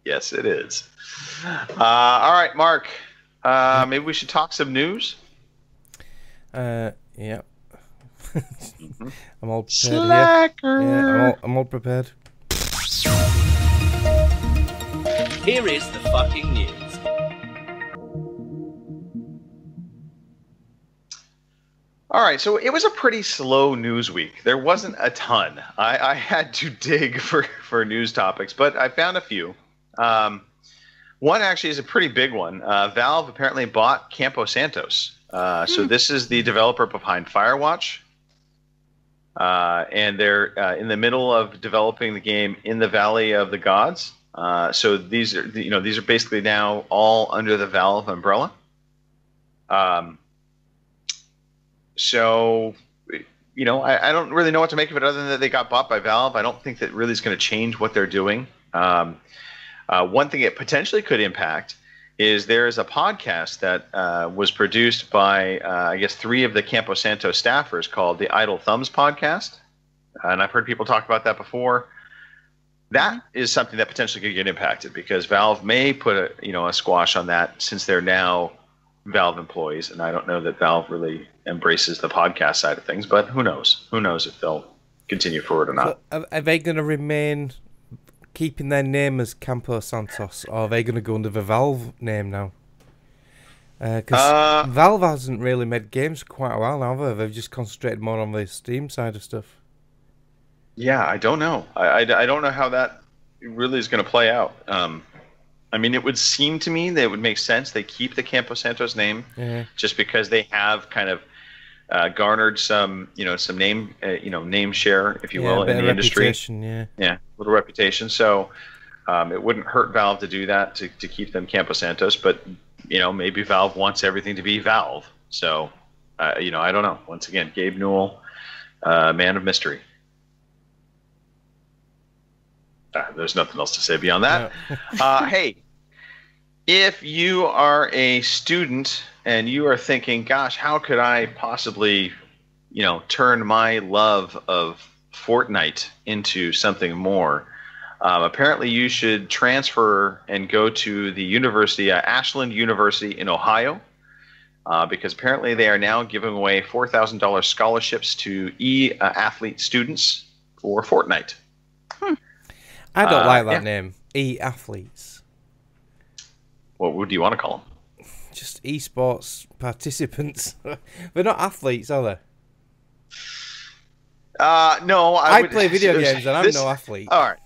Yes, it is. All right, Mark. Maybe we should talk some news. Yeah. I'm all prepared Slacker. here. Yeah, I'm all prepared. Here is the fucking news. All right, so it was a pretty slow news week. There wasn't a ton. I had to dig for news topics, but I found a few. One actually is a pretty big one. Valve apparently bought Campo Santos. So this is the developer behind Firewatch. And they're in the middle of developing the game In the Valley of the Gods. So these are basically now all under the Valve umbrella. So, I don't really know what to make of it other than that they got bought by Valve. I don't think that really is going to change what they're doing. One thing it potentially could impact is there is a podcast that was produced by, I guess, 3 of the Campo Santo staffers called the Idle Thumbs podcast. And I've heard people talk about that before. That is something that potentially could get impacted because Valve may put a squash on that since they're now Valve employees. And I don't know that Valve really embraces the podcast side of things, but who knows? Who knows if they'll continue forward or not. So are they going to remain keeping their name as Campo Santos, or are they going to go under the Valve name now? Because Valve hasn't really made games for quite a while now, have they? They've just concentrated more on the Steam side of stuff. Yeah, I don't know. I don't know how that really is going to play out. I mean, it would seem to me that it would make sense they keep the Campo Santos name just because they have kind of garnered some name, name share, if you will, in the industry. Yeah, little reputation. So it wouldn't hurt Valve to do that to keep them Campo Santos, but maybe Valve wants everything to be Valve. So I don't know. Once again, Gabe Newell, man of mystery. There's nothing else to say beyond that. No. Hey, if you are a student and you are thinking, gosh, how could I possibly, turn my love of Fortnite into something more? Apparently, you should transfer and go to the university, Ashland University in Ohio, because apparently they are now giving away $4,000 scholarships to e-athlete students for Fortnite. I don't like that name, e-athletes. What do you want to call them? Just esports participants. They're not athletes, are they? No. I play video games and I'm no athlete. All right.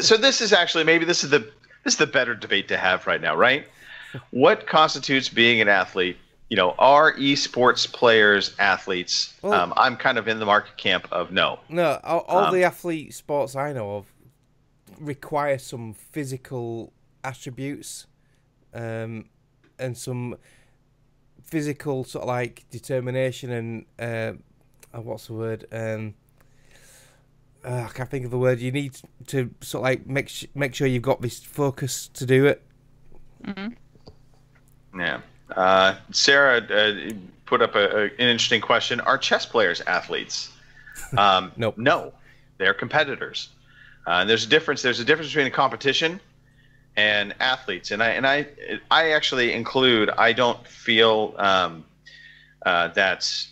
So this is actually this is the better debate to have right now, right? What constitutes being an athlete? Are esports players athletes? Well, I'm kind of in the market camp of no. No, all the athlete sports I know of require some physical attributes and some physical sort of like determination and what's the word? I can't think of the word. You need to sort of like make sure you've got this focus to do it. Mm-hmm. Yeah. Sarah put up an interesting question. Are chess players athletes? Nope. No, they're competitors. And there's a difference. There's a difference between a competition and athletes. And I actually include. I don't feel that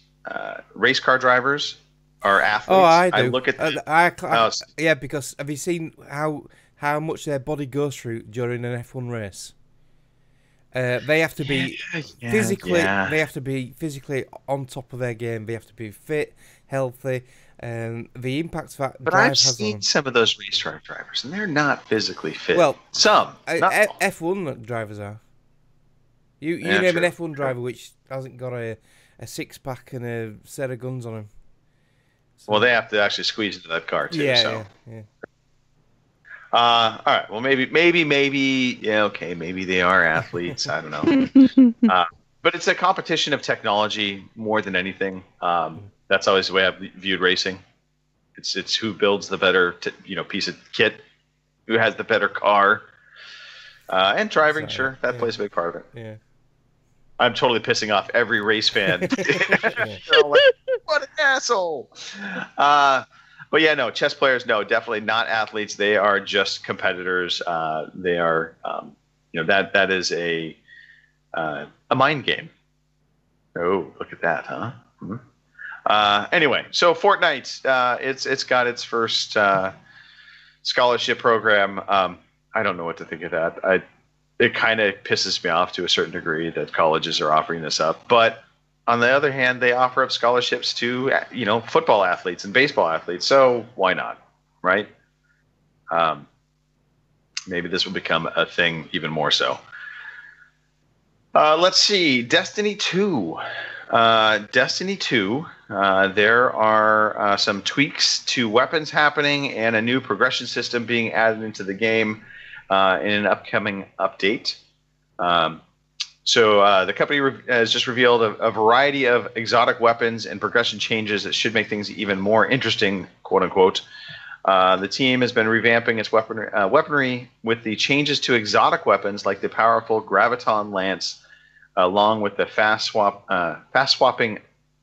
race car drivers are athletes. Oh, I do. I look at yeah, because have you seen how much their body goes through during an F1 race? They have to be physically. Yeah. They have to be physically on top of their game. They have to be fit, healthy. The impact that but drive I've seen some of those race car drivers, and they're not physically fit. Well, some F1 drivers are. You name an F1 driver which hasn't got a six-pack and a set of guns on him. So, well, they have to actually squeeze into that car too. Yeah. All right. Well, maybe. Yeah. Okay. Maybe they are athletes. I don't know. But it's a competition of technology more than anything. That's always the way I've viewed racing. It's who builds the better piece of kit, who has the better car, and driving. Sure, that plays a big part of it. Yeah. I'm totally pissing off every race fan. They're all like, what an asshole! All But yeah, no, chess players, no, definitely not athletes. They are just competitors. They are, that is a mind game. Oh, look at that, huh? Anyway, so Fortnite, it's got its first scholarship program. I don't know what to think of that. It kind of pisses me off to a certain degree that colleges are offering this up, but on the other hand, they offer up scholarships to, football athletes and baseball athletes. So why not, right? Maybe this will become a thing even more so. Let's see. Destiny 2. Destiny 2, there are some tweaks to weapons happening and a new progression system being added into the game in an upcoming update. So the company has just revealed a variety of exotic weapons and progression changes that should make things even more interesting, quote unquote. The team has been revamping its weaponry with the changes to exotic weapons like the powerful Graviton Lance, along with the fast swapping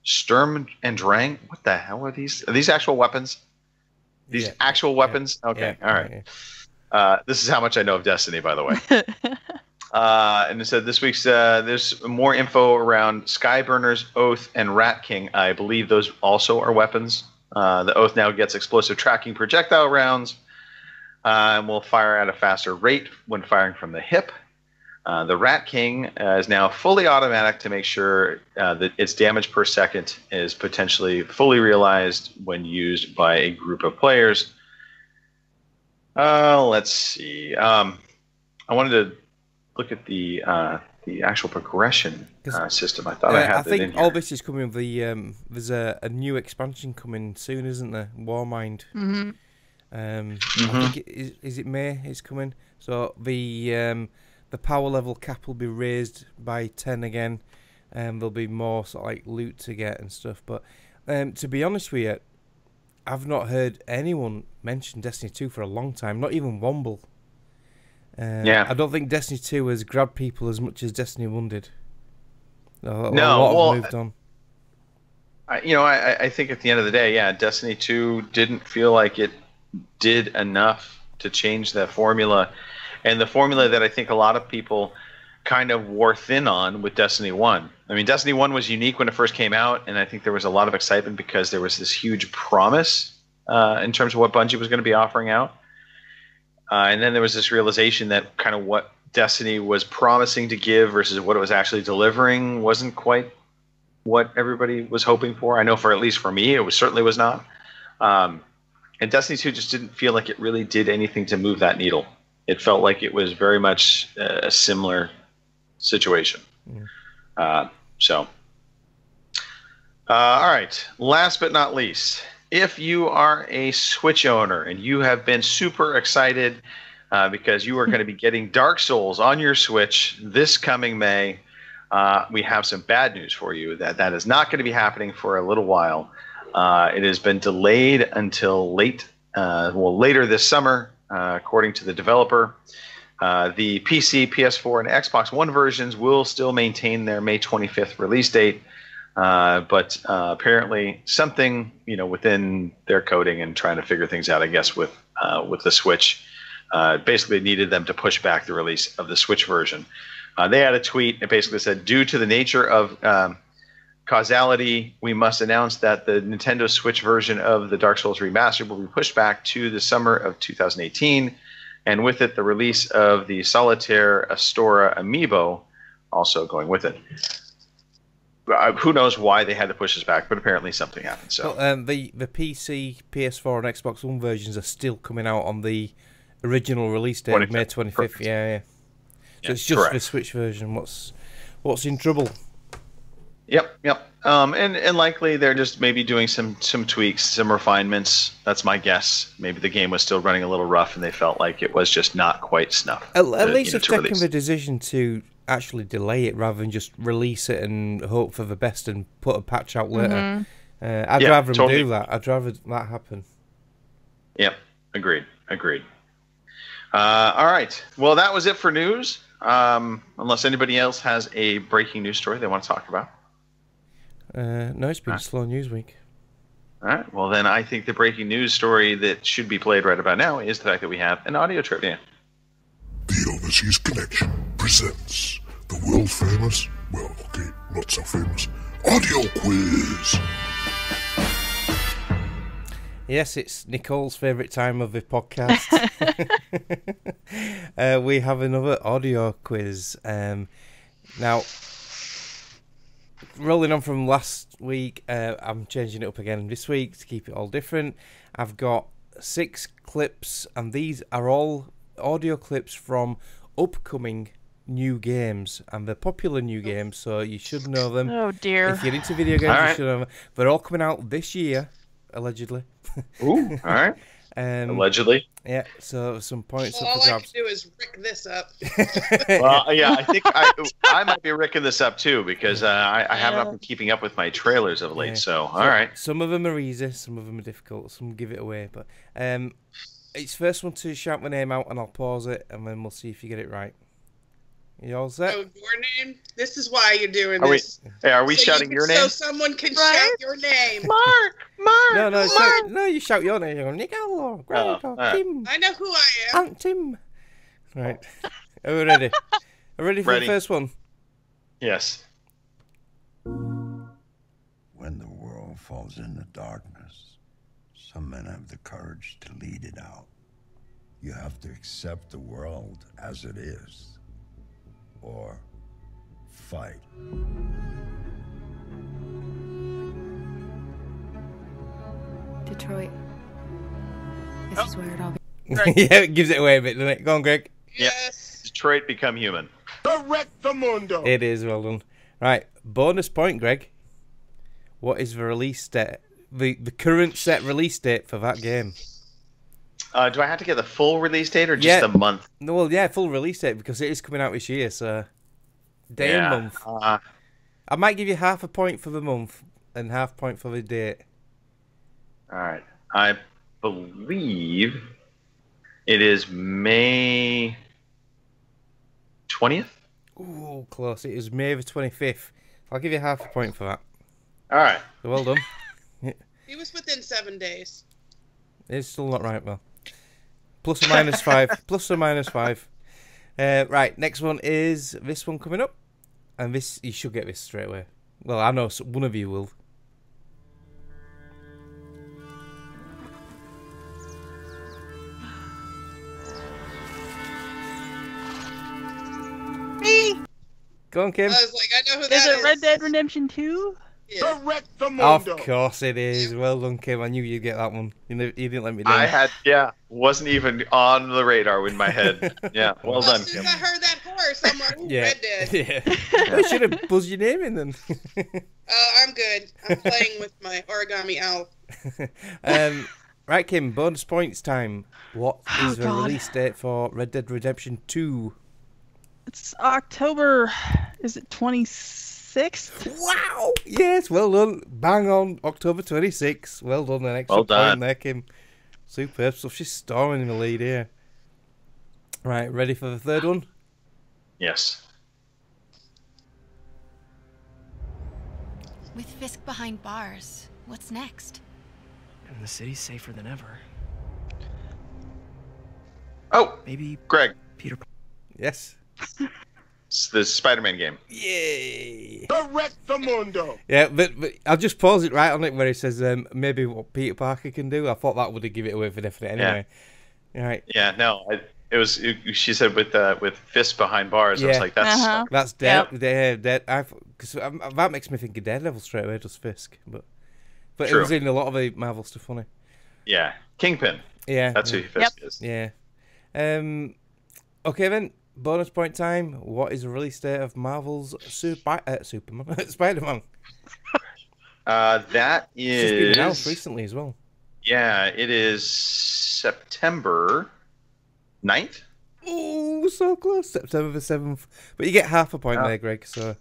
Sturm and Drang. What the hell are these? Are these actual weapons? These actual weapons? Okay, all right. This is how much I know of Destiny, by the way. And it said this week's there's more info around Skyburner's Oath and Rat King. I believe those also are weapons. The Oath now gets explosive tracking projectile rounds and will fire at a faster rate when firing from the hip. The Rat King is now fully automatic to make sure that its damage per second is potentially fully realized when used by a group of players. Let's see. I wanted to look at the actual progression system. I thought I had that in here. All this is coming with the there's a new expansion coming soon, isn't there? Warmind. Mm-hmm. I think is it May? It's coming. So the power level cap will be raised by 10 again, and there'll be more sort of like loot to get and stuff. But to be honest with you, I've not heard anyone mention Destiny 2 for a long time. Not even Womble. I don't think Destiny 2 has grabbed people as much as Destiny 1 did. A lot have moved on. I think at the end of the day, Destiny 2 didn't feel like it did enough to change that formula. And the formula that I think a lot of people kind of wore thin on with Destiny 1. I mean, Destiny 1 was unique when it first came out, and I think there was a lot of excitement because there was this huge promise in terms of what Bungie was going to be offering out. And then there was this realization that kind of what Destiny was promising to give versus what it was actually delivering wasn't quite what everybody was hoping for. I know at least for me, it certainly was not. And Destiny 2 just didn't feel like it really did anything to move that needle. It felt like it was very much a similar situation. All right. Last but not least, if you are a Switch owner and you have been super excited because you are going to be getting Dark Souls on your Switch this coming May, we have some bad news for you. That is not going to be happening for a little while. It has been delayed until later this summer. According to the developer, the PC, PS4, and Xbox One versions will still maintain their May 25th release date, but apparently something within their coding and trying to figure things out, I guess, with the Switch, basically needed them to push back the release of the Switch version. They had a tweet. It basically said, "Due to the nature of causality, we must announce that the Nintendo Switch version of the Dark Souls Remastered will be pushed back to the summer of 2018, and with it, the release of the Solitaire Astora amiibo also going with it." Who knows why they had to push this back, but apparently something happened. So the PC, PS4, and Xbox One versions are still coming out on the original release date, May 25th. Perfect. Yeah. So it's just the Switch version. What's in trouble? Yep. And likely they're just maybe doing some tweaks, some refinements. That's my guess. Maybe the game was still running a little rough, and they felt like it was just not quite snuff. At least they've taken the decision to actually delay it rather than just release it and hope for the best and put a patch out later. I'd rather them do that. I'd rather that happen. Yep. Agreed. All right. Well, that was it for news. Unless anybody else has a breaking news story they want to talk about. No, it's been a slow news week. All right. Well, then I think the breaking news story that should be played right about now is the fact that we have an audio trivia. The Overseas Connection presents the world famous, well, okay, not so famous, audio quiz. Yes, it's Nicole's favourite time of the podcast. We have another audio quiz. Now, rolling on from last week, I'm changing it up again this week to keep it all different. I've got 6 clips, and these are all audio clips from upcoming new games, and they're popular new games, so you should know them. Oh dear. If you're into video games, you should know them. They're all coming out this year, allegedly. Ooh, all right. Allegedly. Yeah, so some points Well, up all for I grabs. can do is rick this up. Well, yeah, I think I might be ricking this up too because I have not been keeping up with my trailers of late. Yeah. So, all right. Some of them are easy, some of them are difficult, some give it away. But it's first one to shout my name out, and I'll pause it, and then we'll see if you get it right. You all set? Oh, your name? This is why you're doing Are this. Are we shouting your name? So someone can shout your name. Mark! No, you shout your name. You go, Nicole or Greg or Tim. I know who I am. Aunt Tim. Right. Are we ready? Are we ready for the first one? Yes. When the world falls into darkness, some men have the courage to lead it out. You have to accept the world as it is, or fight. Detroit. This is where it all began. Yeah, it gives it away a bit, doesn't it? Go on, Greg. Yes. Detroit Become Human. Correctamundo. It is, well done. Right, bonus point, Greg. What is the release date? The current set release date for that game? Do I have to get the full release date or just the month? No, well, yeah, full release date because it is coming out this year, so day and month. I might give you half a point for the month and half point for the date. All right. I believe it is May 20th. Ooh, close. It is May the 25th. I'll give you half a point for that. All right. So well done. He was within 7 days. It's still not right, well. Plus or minus 5. Plus or minus 5. Right, next one is this one coming up. And this, you should get this straight away. Well, I know one of you will. Me! Go on, Kim. I was like, I know who that is. Is it Red Dead Redemption 2? Yeah. Of course it is. Well done, Kim. I knew you'd get that one. You didn't let me down. I had, wasn't even on the radar in my head. Yeah, well done, As Kim. soon as I heard that horse, I'm like, ooh, Red Dead. Yeah. I should have buzzed your name in then. I'm good. I'm playing with my origami owl. Right, Kim, bonus points time. What is the release date for Red Dead Redemption 2? It's October, is it 26th? Wow! Yes, well done. Bang on, October 26th. Well done, an extra point there, Kim. Superb stuff. She's storming in the lead here. Right, ready for the third one? Yes. With Fisk behind bars, what's next? And the city's safer than ever. Oh, maybe Greg. Peter. Yes. It's the Spider-Man game. Yay! Correctamundo. Yeah, but I'll just pause it right on it where it says maybe what Peter Parker can do. I thought that would have given it away for definite anyway. Yeah. Right. Yeah, no, she said with fists behind bars. Yeah. I was like, that's dead. Dead. Because that makes me think of Daredevil straight away. Just Fisk, but it was in a lot of the Marvel stuff, funny. Yeah, Kingpin. Yeah, that's who Fisk is. Yeah. Okay then. Bonus point time. What is the release date of Marvel's Superman? Spider-Man. That is. It's been announced recently as well. Yeah, it is September 9th. Oh, so close. September the 7th. But you get half a point there, Greg. So.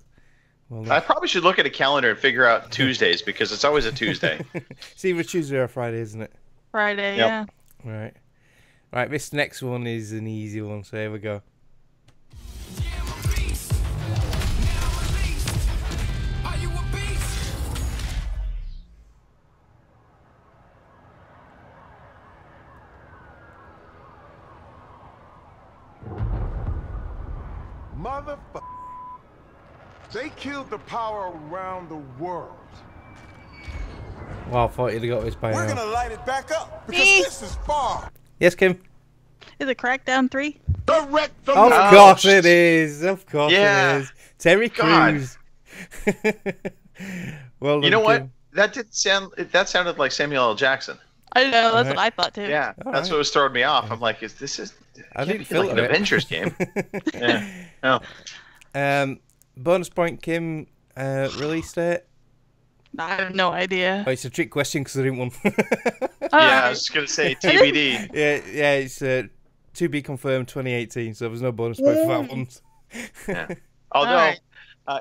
Well, I probably should look at a calendar and figure out Tuesdays because it's always a Tuesday. It's either Tuesday or Friday, isn't it? Friday, yeah. Right. Right, this next one is an easy one, so here we go. Motherfucker. They killed the power around the world. Wow, I thought you'd got this by We're now. gonna light it back up because this is far. Yes, Kim? Is it Crackdown 3? Direct Of course it is. Of course it is. Terry God. Crews. Well done, You know what? Kim. That didn't sound. That sounded like Samuel L. Jackson. I know, that's what I thought too. Yeah, that's what was throwing me off. I'm like, this is? I didn't be feel like an it. Avengers game. Yeah. No. Bonus point, Kim. Release date? I have no idea. Oh, it's a trick question because I didn't want. Yeah, I was just gonna say TBD. yeah, it's to be confirmed 2018. So there was no bonus point for that one. Yeah. Although,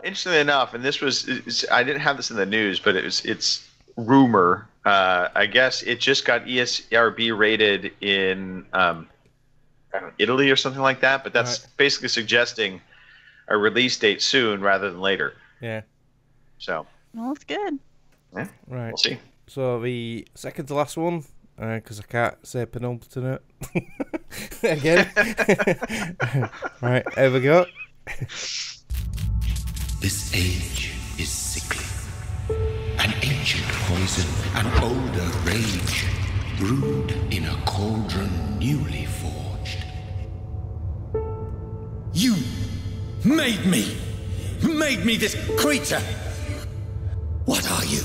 interestingly enough, and this was, I didn't have this in the news, but it's rumor. I guess it just got ESRB rated in Italy or something like that. But that's basically suggesting a release date soon rather than later. Yeah. So. Well, that's good. Yeah. Right. We'll see. So the second to last one, because I can't say penultimate again. Right, here we go. This age is sickly. An ancient poison, an older rage, brewed in a cauldron newly forged. You made me this creature. What are you?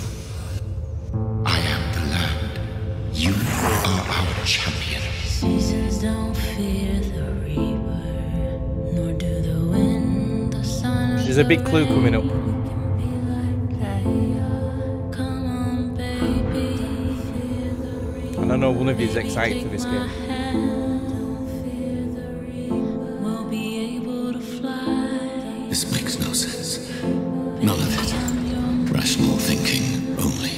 I am the land. You are our champion. Seasons don't fear the reaper, nor do the wind, the sun. There's a big clue coming up. And I know one of you is excited for this game. This makes no sense. None of it. Rational thinking only.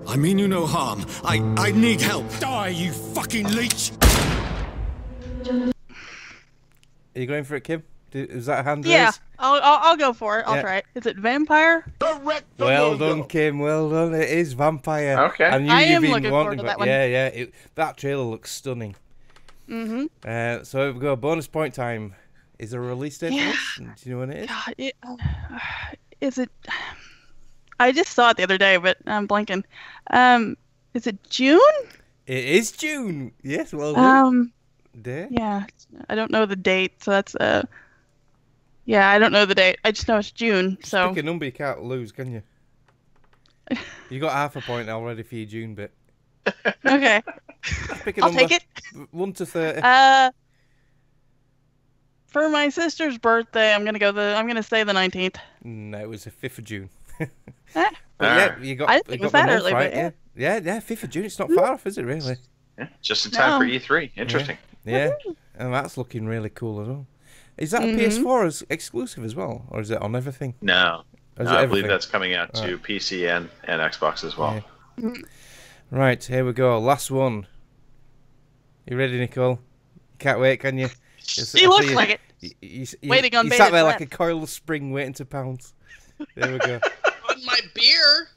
I mean you no harm. I need help. Die, you fucking leech! Are you going for it, Kim? Is that a hand Yeah, raise? I'll go for it. I'll Yeah. try it. Is it Vampire? Well done, Kim. Well done. It is Vampire. Okay. I knew I you'd am been looking forward wanting to that. that one. Yeah. That trailer looks stunning. Mm-hmm. So here we go. Bonus point time. Is there a release date Yeah. for this? Do you know when it is? God, is it? I just saw it the other day, but I'm blanking. Is it June? It is June. Yes, well done. Day? Yeah, I don't know the date, so that's yeah, I don't know the date. I just know it's June. So Pick a number you can't lose, can you? You got half a point already for your June bit. okay, Pick a I'll number. take it. 1 to 30. For my sister's birthday, I'm gonna say the 19th. No, it was the 5th of June. Eh? But yeah, you got. I didn't you think got it was the that month early, right, but yeah. Yeah, 5th of June. It's not far off, is it? Really? Yeah, just in time for No. E3. Interesting. Yeah, and that's looking really cool as well. Is that a Mhm. PS4 exclusive as well, or is it on everything? No, Or is I it believe everything? that's coming out to PC and Xbox as well. Yeah. Right, here we go. Last one. You ready, Nicole? You can't wait, can you? He looks like it. Waiting on you bated sat there like breath. a coiled spring waiting to pounce. There we go. On my beer.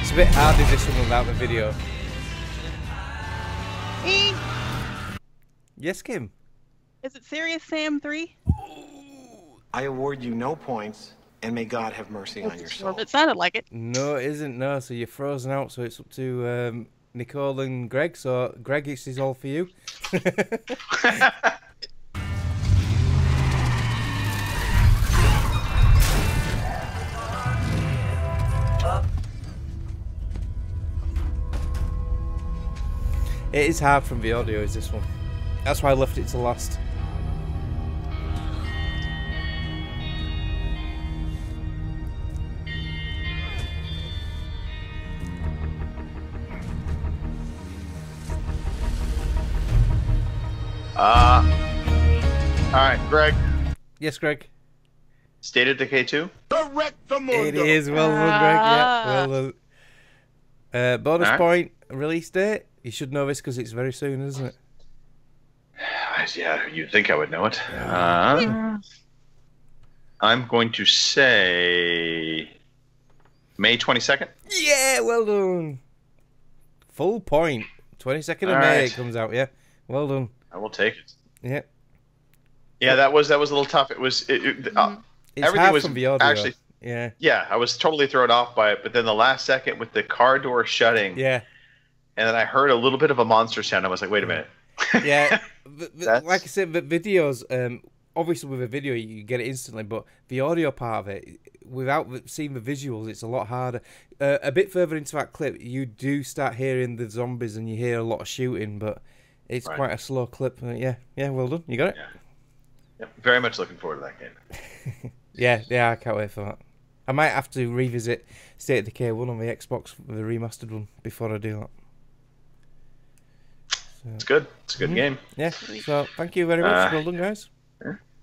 It's a bit hard to do this one without the video. Yes, Kim? Is it Serious Sam 3? I award you no points, and may God have mercy on your soul. It sounded like it. No, it isn't. No, so you're frozen out. So it's up to Nicole and Greg. So Greg, this is all for you. It is hard from the audio, is this one? That's why I left it to last. All right, Greg. Yes, Greg. State of Decay 2? Direct the It is. Well done, Greg. Yeah, well done. Bonus point, release date. You should know this because it's very soon, isn't it? Yeah, you'd think I would know it. I'm going to say May 22nd. Yeah, well done. Full point. 22nd of May it comes out, yeah. Well done. I will take it. Yeah. Yeah, that was a little tough. It was it's everything was from the audio. Actually, yeah, I was totally thrown off by it. But then the last second with the car door shutting, and then I heard a little bit of a monster sound. I was like, wait a minute. Yeah, like I said, the videos. Obviously, with a video, you get it instantly, but the audio part of it, without seeing the visuals, it's a lot harder. A bit further into that clip, you do start hearing the zombies, and you hear a lot of shooting, but it's quite a slow clip. Yeah, well done. You got it. Yeah, very much looking forward to that game. Yeah, I can't wait for that. I might have to revisit State of Decay 1 on the Xbox, the remastered one, before I do that. So, it's good. It's a good game. Yeah. So thank you very much. Well done, guys.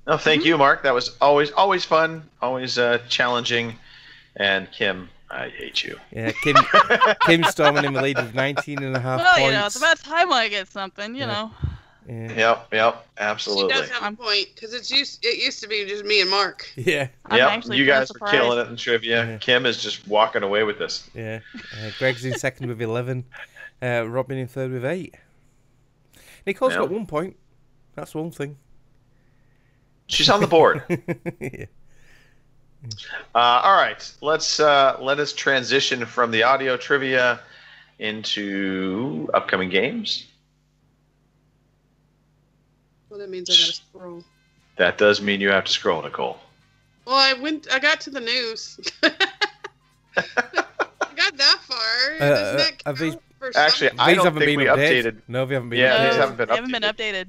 No, thank you, Mark. That was always fun, always challenging. And Kim, I hate you. Yeah, Kim's storming in the lead with 19.5 well, points. you know, it's about time I get something, you know. Yeah. Yep, absolutely. She does have a point, because it used to be just me and Mark. Yeah. You guys were killing it in trivia. Yeah. Kim is just walking away with this. Yeah. Greg's in second with 11. Robin in third with 8. Nicole's got 1 point. That's one thing. She's on the board. Yeah. All right, let us transition from the audio trivia into upcoming games. Well, that means I gotta scroll. That does mean you have to scroll, Nicole. Well, I got to the news. I got that far. Doesn't that count for actually, something? I don't think we updated. No, we haven't been. Yeah, these haven't been updated.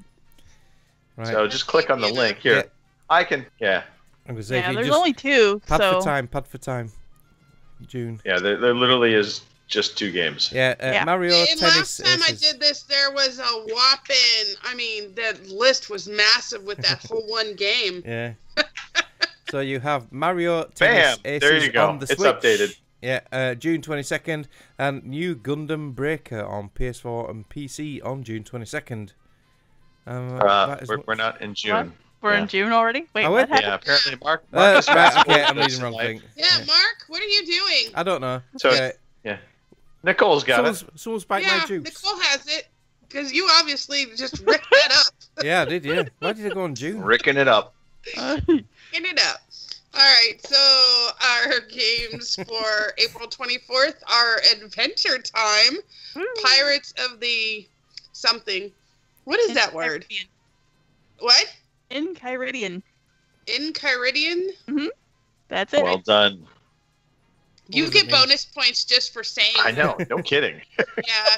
Right. So just click on the link here. I can. Yeah. I'm gonna say, there's only 2. Pad for time. June. Yeah, there literally is just 2 games. Yeah, Mario Tennis. Last time I did this, there was a whopping. I mean, that list was massive with that whole one game. Yeah. So you have Mario Tennis Aces there you go. on the Switch. It's updated. Yeah, June 22nd, and new Gundam Breaker on PS4 and PC on June 22nd. We're not in June. What? We're in June already? Wait, what happened? Yeah, apparently Mark right, okay, I'm reading the wrong thing. Yeah, Mark, what are you doing? I don't know. So, Nicole's got someone's back my juice. Nicole has it, because you obviously just ripped that up. Yeah, I did, yeah. Why did it go on June? Ricking it up. Ricking it up. All right, so our games for April 24th are Adventure Time, Pirates of the something. What is that word? What? Enchiridion. Enchiridion? Mm-hmm. That's it. Well done. You get bonus points just for saying. I know, no kidding. Yeah,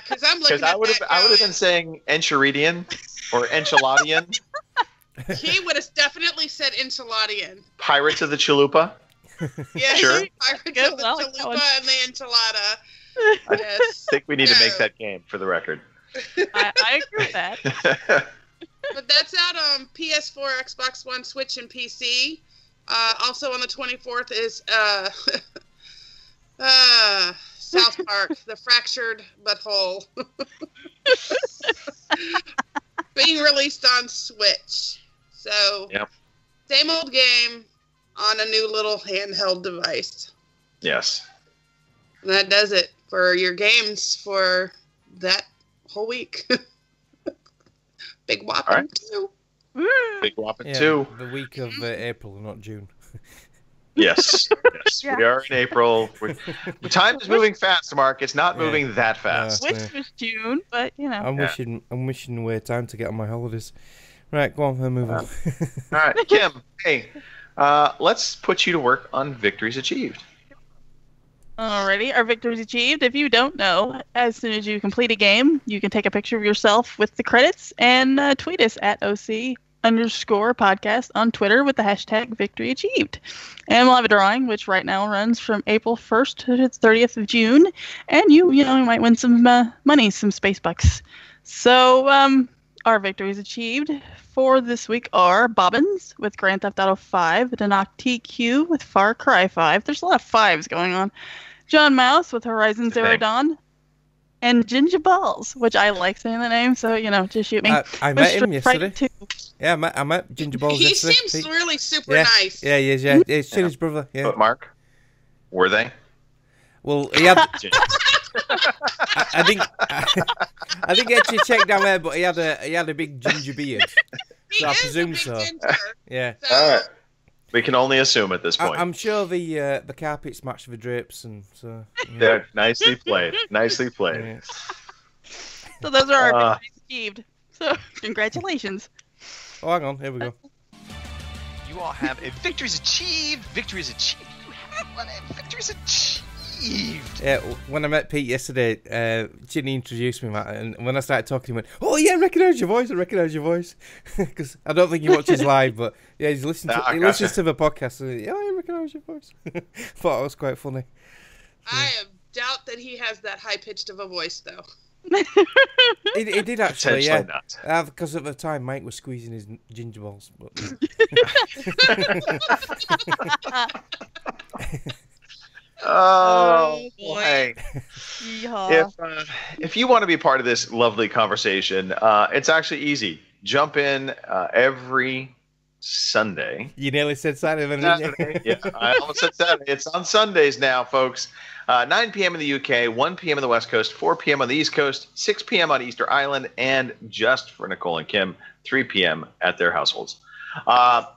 because I'm looking. I would have been saying Enchiridion or Enchiladian. He would have definitely said Enchiladian. Pirates of the Chalupa. Yeah, sure. Pirates of the Chalupa and the Enchilada. Yes. I think we need to make that game for the record. I agree with that. But that's out on PS4, Xbox One, Switch, and PC. Also on the 24th is South Park, The Fractured Butthole. Being released on Switch. So, same old game on a new little handheld device. Yes. And that does it for your games for that whole week. Big whopping 2. Big whopping 2. The week of April, not June. Yes. We are in April. The time is moving fast, Mark. It's not moving that fast. Which was June, but you know. I'm wishing away time to get on my holidays. Right, go on, move on. All right, Kim. Hey, let's put you to work on victories achieved. Alrighty, our victories achieved. If you don't know, as soon as you complete a game, you can take a picture of yourself with the credits and tweet us at OC_podcast on Twitter with the hashtag victory achieved. And we'll have a drawing, which right now runs from April 1st to the 30th of June. And you might win some money, some space bucks. So, our victories achieved for this week are Bobbins with Grand Theft Auto 5, Denok TQ with Far Cry 5. There's a lot of 5s going on. John Mouse with Horizon Zero Dawn, And Ginger Balls, which I like saying the name, so, just shoot me. I met him Mr. yesterday. Fright 2. Yeah, I met Ginger Balls He yesterday. seems really super yeah. nice. Yeah, he is, yeah. It's his brother, yeah. But Mark, were they? Well, he had... I didn't get to check down there, but he had a big ginger beard. So I presume so. Yeah. All right. We can only assume at this point. I'm sure the carpets match the drapes, and so. Yeah, nicely played. Nicely played. Yeah. So those are our victories achieved. So congratulations. Oh, hang on. Here we go. You all have a victories achieved. Victories achieved. You have one. Victories achieved. Yeah, when I met Pete yesterday, Ginny introduced me, Matt, and when I started talking, he went, "Oh yeah, I recognise your voice. Because I don't think he watches live, but yeah, he listens to the podcast. So, yeah, I recognise your voice. Thought it was quite funny. I doubt that he has that high pitched of a voice, though. He did actually, yeah. Not. Because at the time, Mike was squeezing his ginger balls. But... Oh boy! If you want to be part of this lovely conversation, it's actually easy. Jump in every Sunday. You nearly said Saturday, didn't you? Yeah, I almost said Saturday. It's on Sundays now, folks. 9 p.m. in the UK, 1 p.m. on the West Coast, 4 p.m. on the East Coast, 6 p.m. on Easter Island, and just for Nicole and Kim, 3 p.m. at their households.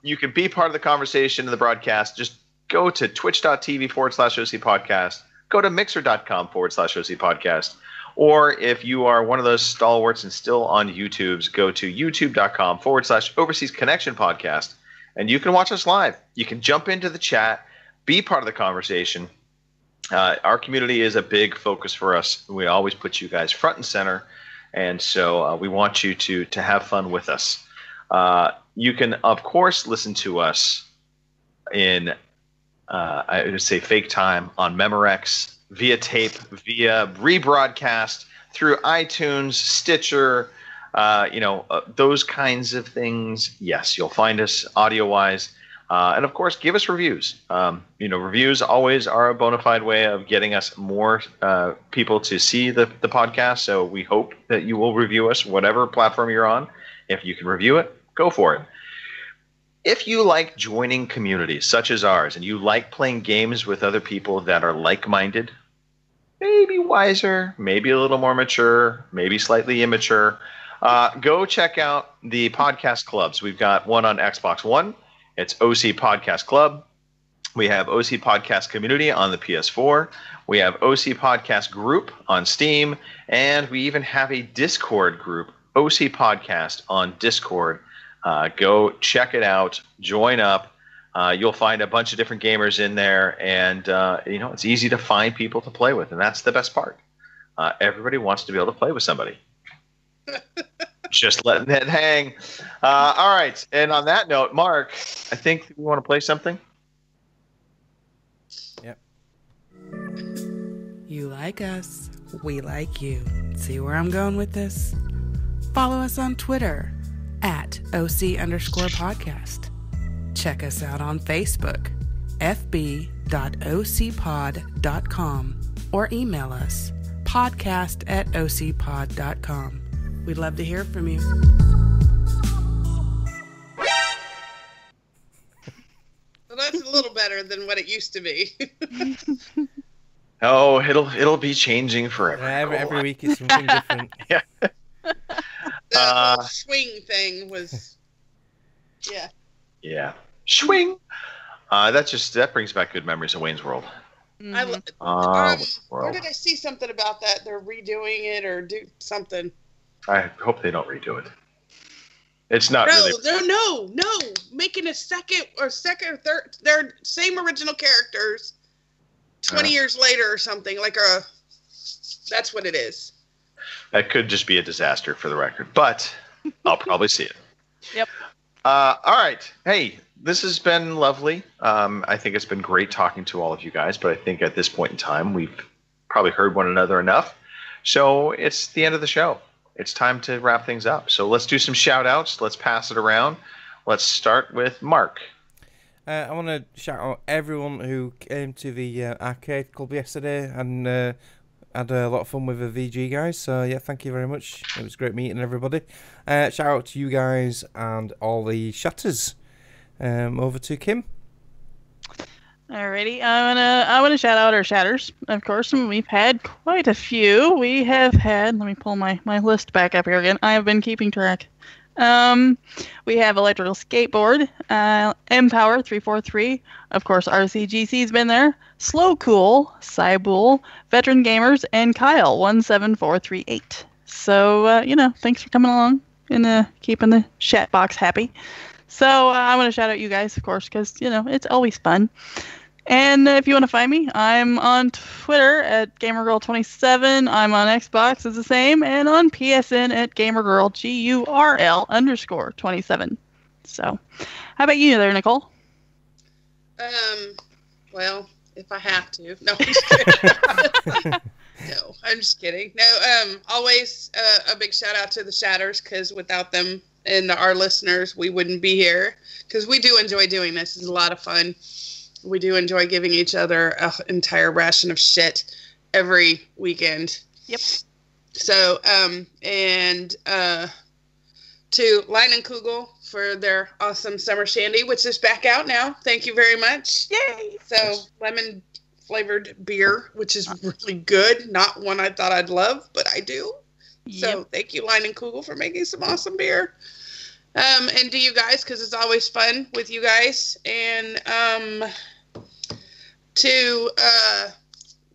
You can be part of the conversation in the broadcast. Just go to twitch.tv/OC podcast. Go to mixer.com/OC podcast. Or if you are one of those stalwarts and still on YouTube's, go to youtube.com/Overseas Connection podcast. And you can watch us live. You can jump into the chat, be part of the conversation. Our community is a big focus for us. We always put you guys front and center. And so we want you to have fun with us. You can, of course, listen to us in I would say fake time on Memorex, via tape, via rebroadcast through iTunes, Stitcher, those kinds of things. Yes, you'll find us audio-wise. And, of course, give us reviews. Reviews always are a bona fide way of getting us more people to see the podcast. So we hope that you will review us, whatever platform you're on. If you can review it, go for it. If you like joining communities such as ours and you like playing games with other people that are like-minded, maybe wiser, maybe a little more mature, maybe slightly immature, go check out the podcast clubs. We've got one on Xbox One. It's OC Podcast Club. We have OC Podcast Community on the PS4. We have OC Podcast Group on Steam. And we even have a Discord group, OC Podcast on Discord. Go check it out. Join up. You'll find a bunch of different gamers in there, and it's easy to find people to play with, and that's the best part. Everybody wants to be able to play with somebody. Just letting that hang. All right, and on that note, Mark, I think we want to play something. Yep. You like us, we like you. See where I'm going with this? Follow us on Twitter at OC_podcast. Check us out on Facebook, fb.ocpod.com, or email us, podcast@ocpod.com. We'd love to hear from you. Well, that's a little better than what it used to be. Oh, it'll be changing forever. Every week is something different. Yeah. The whole swing thing was, yeah. Yeah. Swing. That brings back good memories of Wayne's World. Where did I see something about that? They're redoing it or do something. I hope they don't redo it. It's not really. No. Making a second or third. They're same original characters. 20 years later or something that's what it is. That could just be a disaster for the record, but I'll probably see it. Yep. All right. Hey, this has been lovely. I think it's been great talking to all of you guys, but I think at this point in time, we've probably heard one another enough. So it's the end of the show. It's time to wrap things up. So let's do some shout outs. Let's pass it around. Let's start with Mark. I want to shout out everyone who came to the arcade club yesterday and had a lot of fun with the VG guys. So yeah, thank you very much. It was great meeting everybody. Shout out to you guys and all the shatters. Over to Kim. Alrighty, I want to shout out our shatters. Of course, we've had quite a few. We have had. Let me pull my list back up here again. I have been keeping track. We have Electrical Skateboard, Empower 343. Of course, RCGC's been there. Slow Cool, Cybool, Veteran Gamers, and Kyle 17438. So thanks for coming along and keeping the chat box happy. So I want to shout out you guys, of course, because it's always fun. And if you want to find me, I'm on Twitter at GamerGirl27. I'm on Xbox, it's the same, and on PSN at GamerGirl GURL_27. So, how about you there, Nicole? Well, if I have to. No, I'm just kidding. No, I'm just kidding. No, always a big shout out to the Shatters, because without them and our listeners, we wouldn't be here, because we do enjoy doing this. It's a lot of fun. We do enjoy giving each other an entire ration of shit every weekend. Yep. So, and to Line and Kugel for their awesome summer shandy, which is back out now. Thank you very much. Yay! So, lemon flavored beer, which is really good. Not one I thought I'd love, but I do. Yep. So, thank you, Line and Kugel, for making some awesome beer. And to you guys, because it's always fun with you guys. And to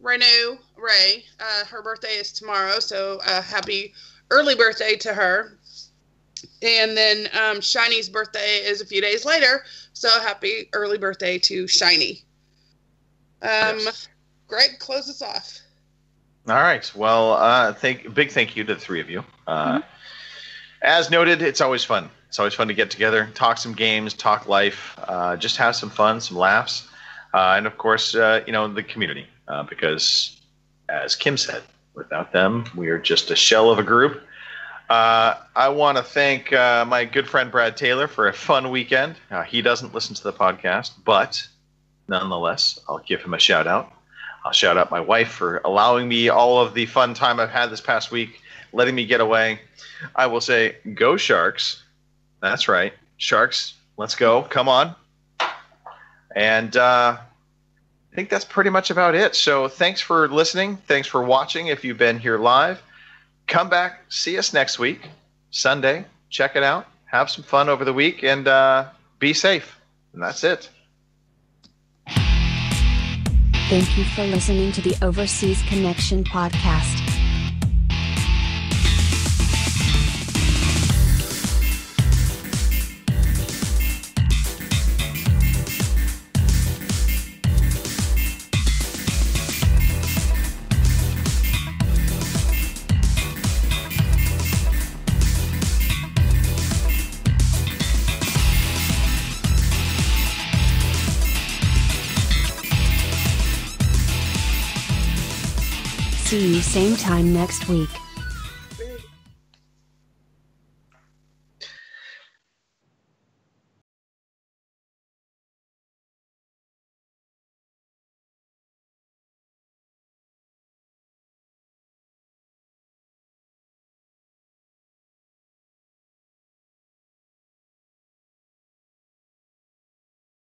Ray, her birthday is tomorrow, so happy early birthday to her. And then Shiny's birthday is a few days later, so happy early birthday to Shiny. Yes. Greg, close us off. All right. Well, big thank you to the three of you. As noted, it's always fun. It's always fun to get together, talk some games, talk life, just have some fun, some laughs, and of course, the community. Because, as Kim said, without them, we are just a shell of a group. I want to thank my good friend Brad Taylor for a fun weekend. He doesn't listen to the podcast, but nonetheless, I'll give him a shout out. I'll shout out my wife for allowing me all of the fun time I've had this past week, letting me get away. I will say, go Sharks. That's right. Sharks, let's go. Come on. And I think that's pretty much about it. So thanks for listening. Thanks for watching if you've been here live. Come back. See us next week, Sunday. Check it out. Have some fun over the week and be safe. And that's it. Thank you for listening to the Overseas Connection podcast. See you same time next week.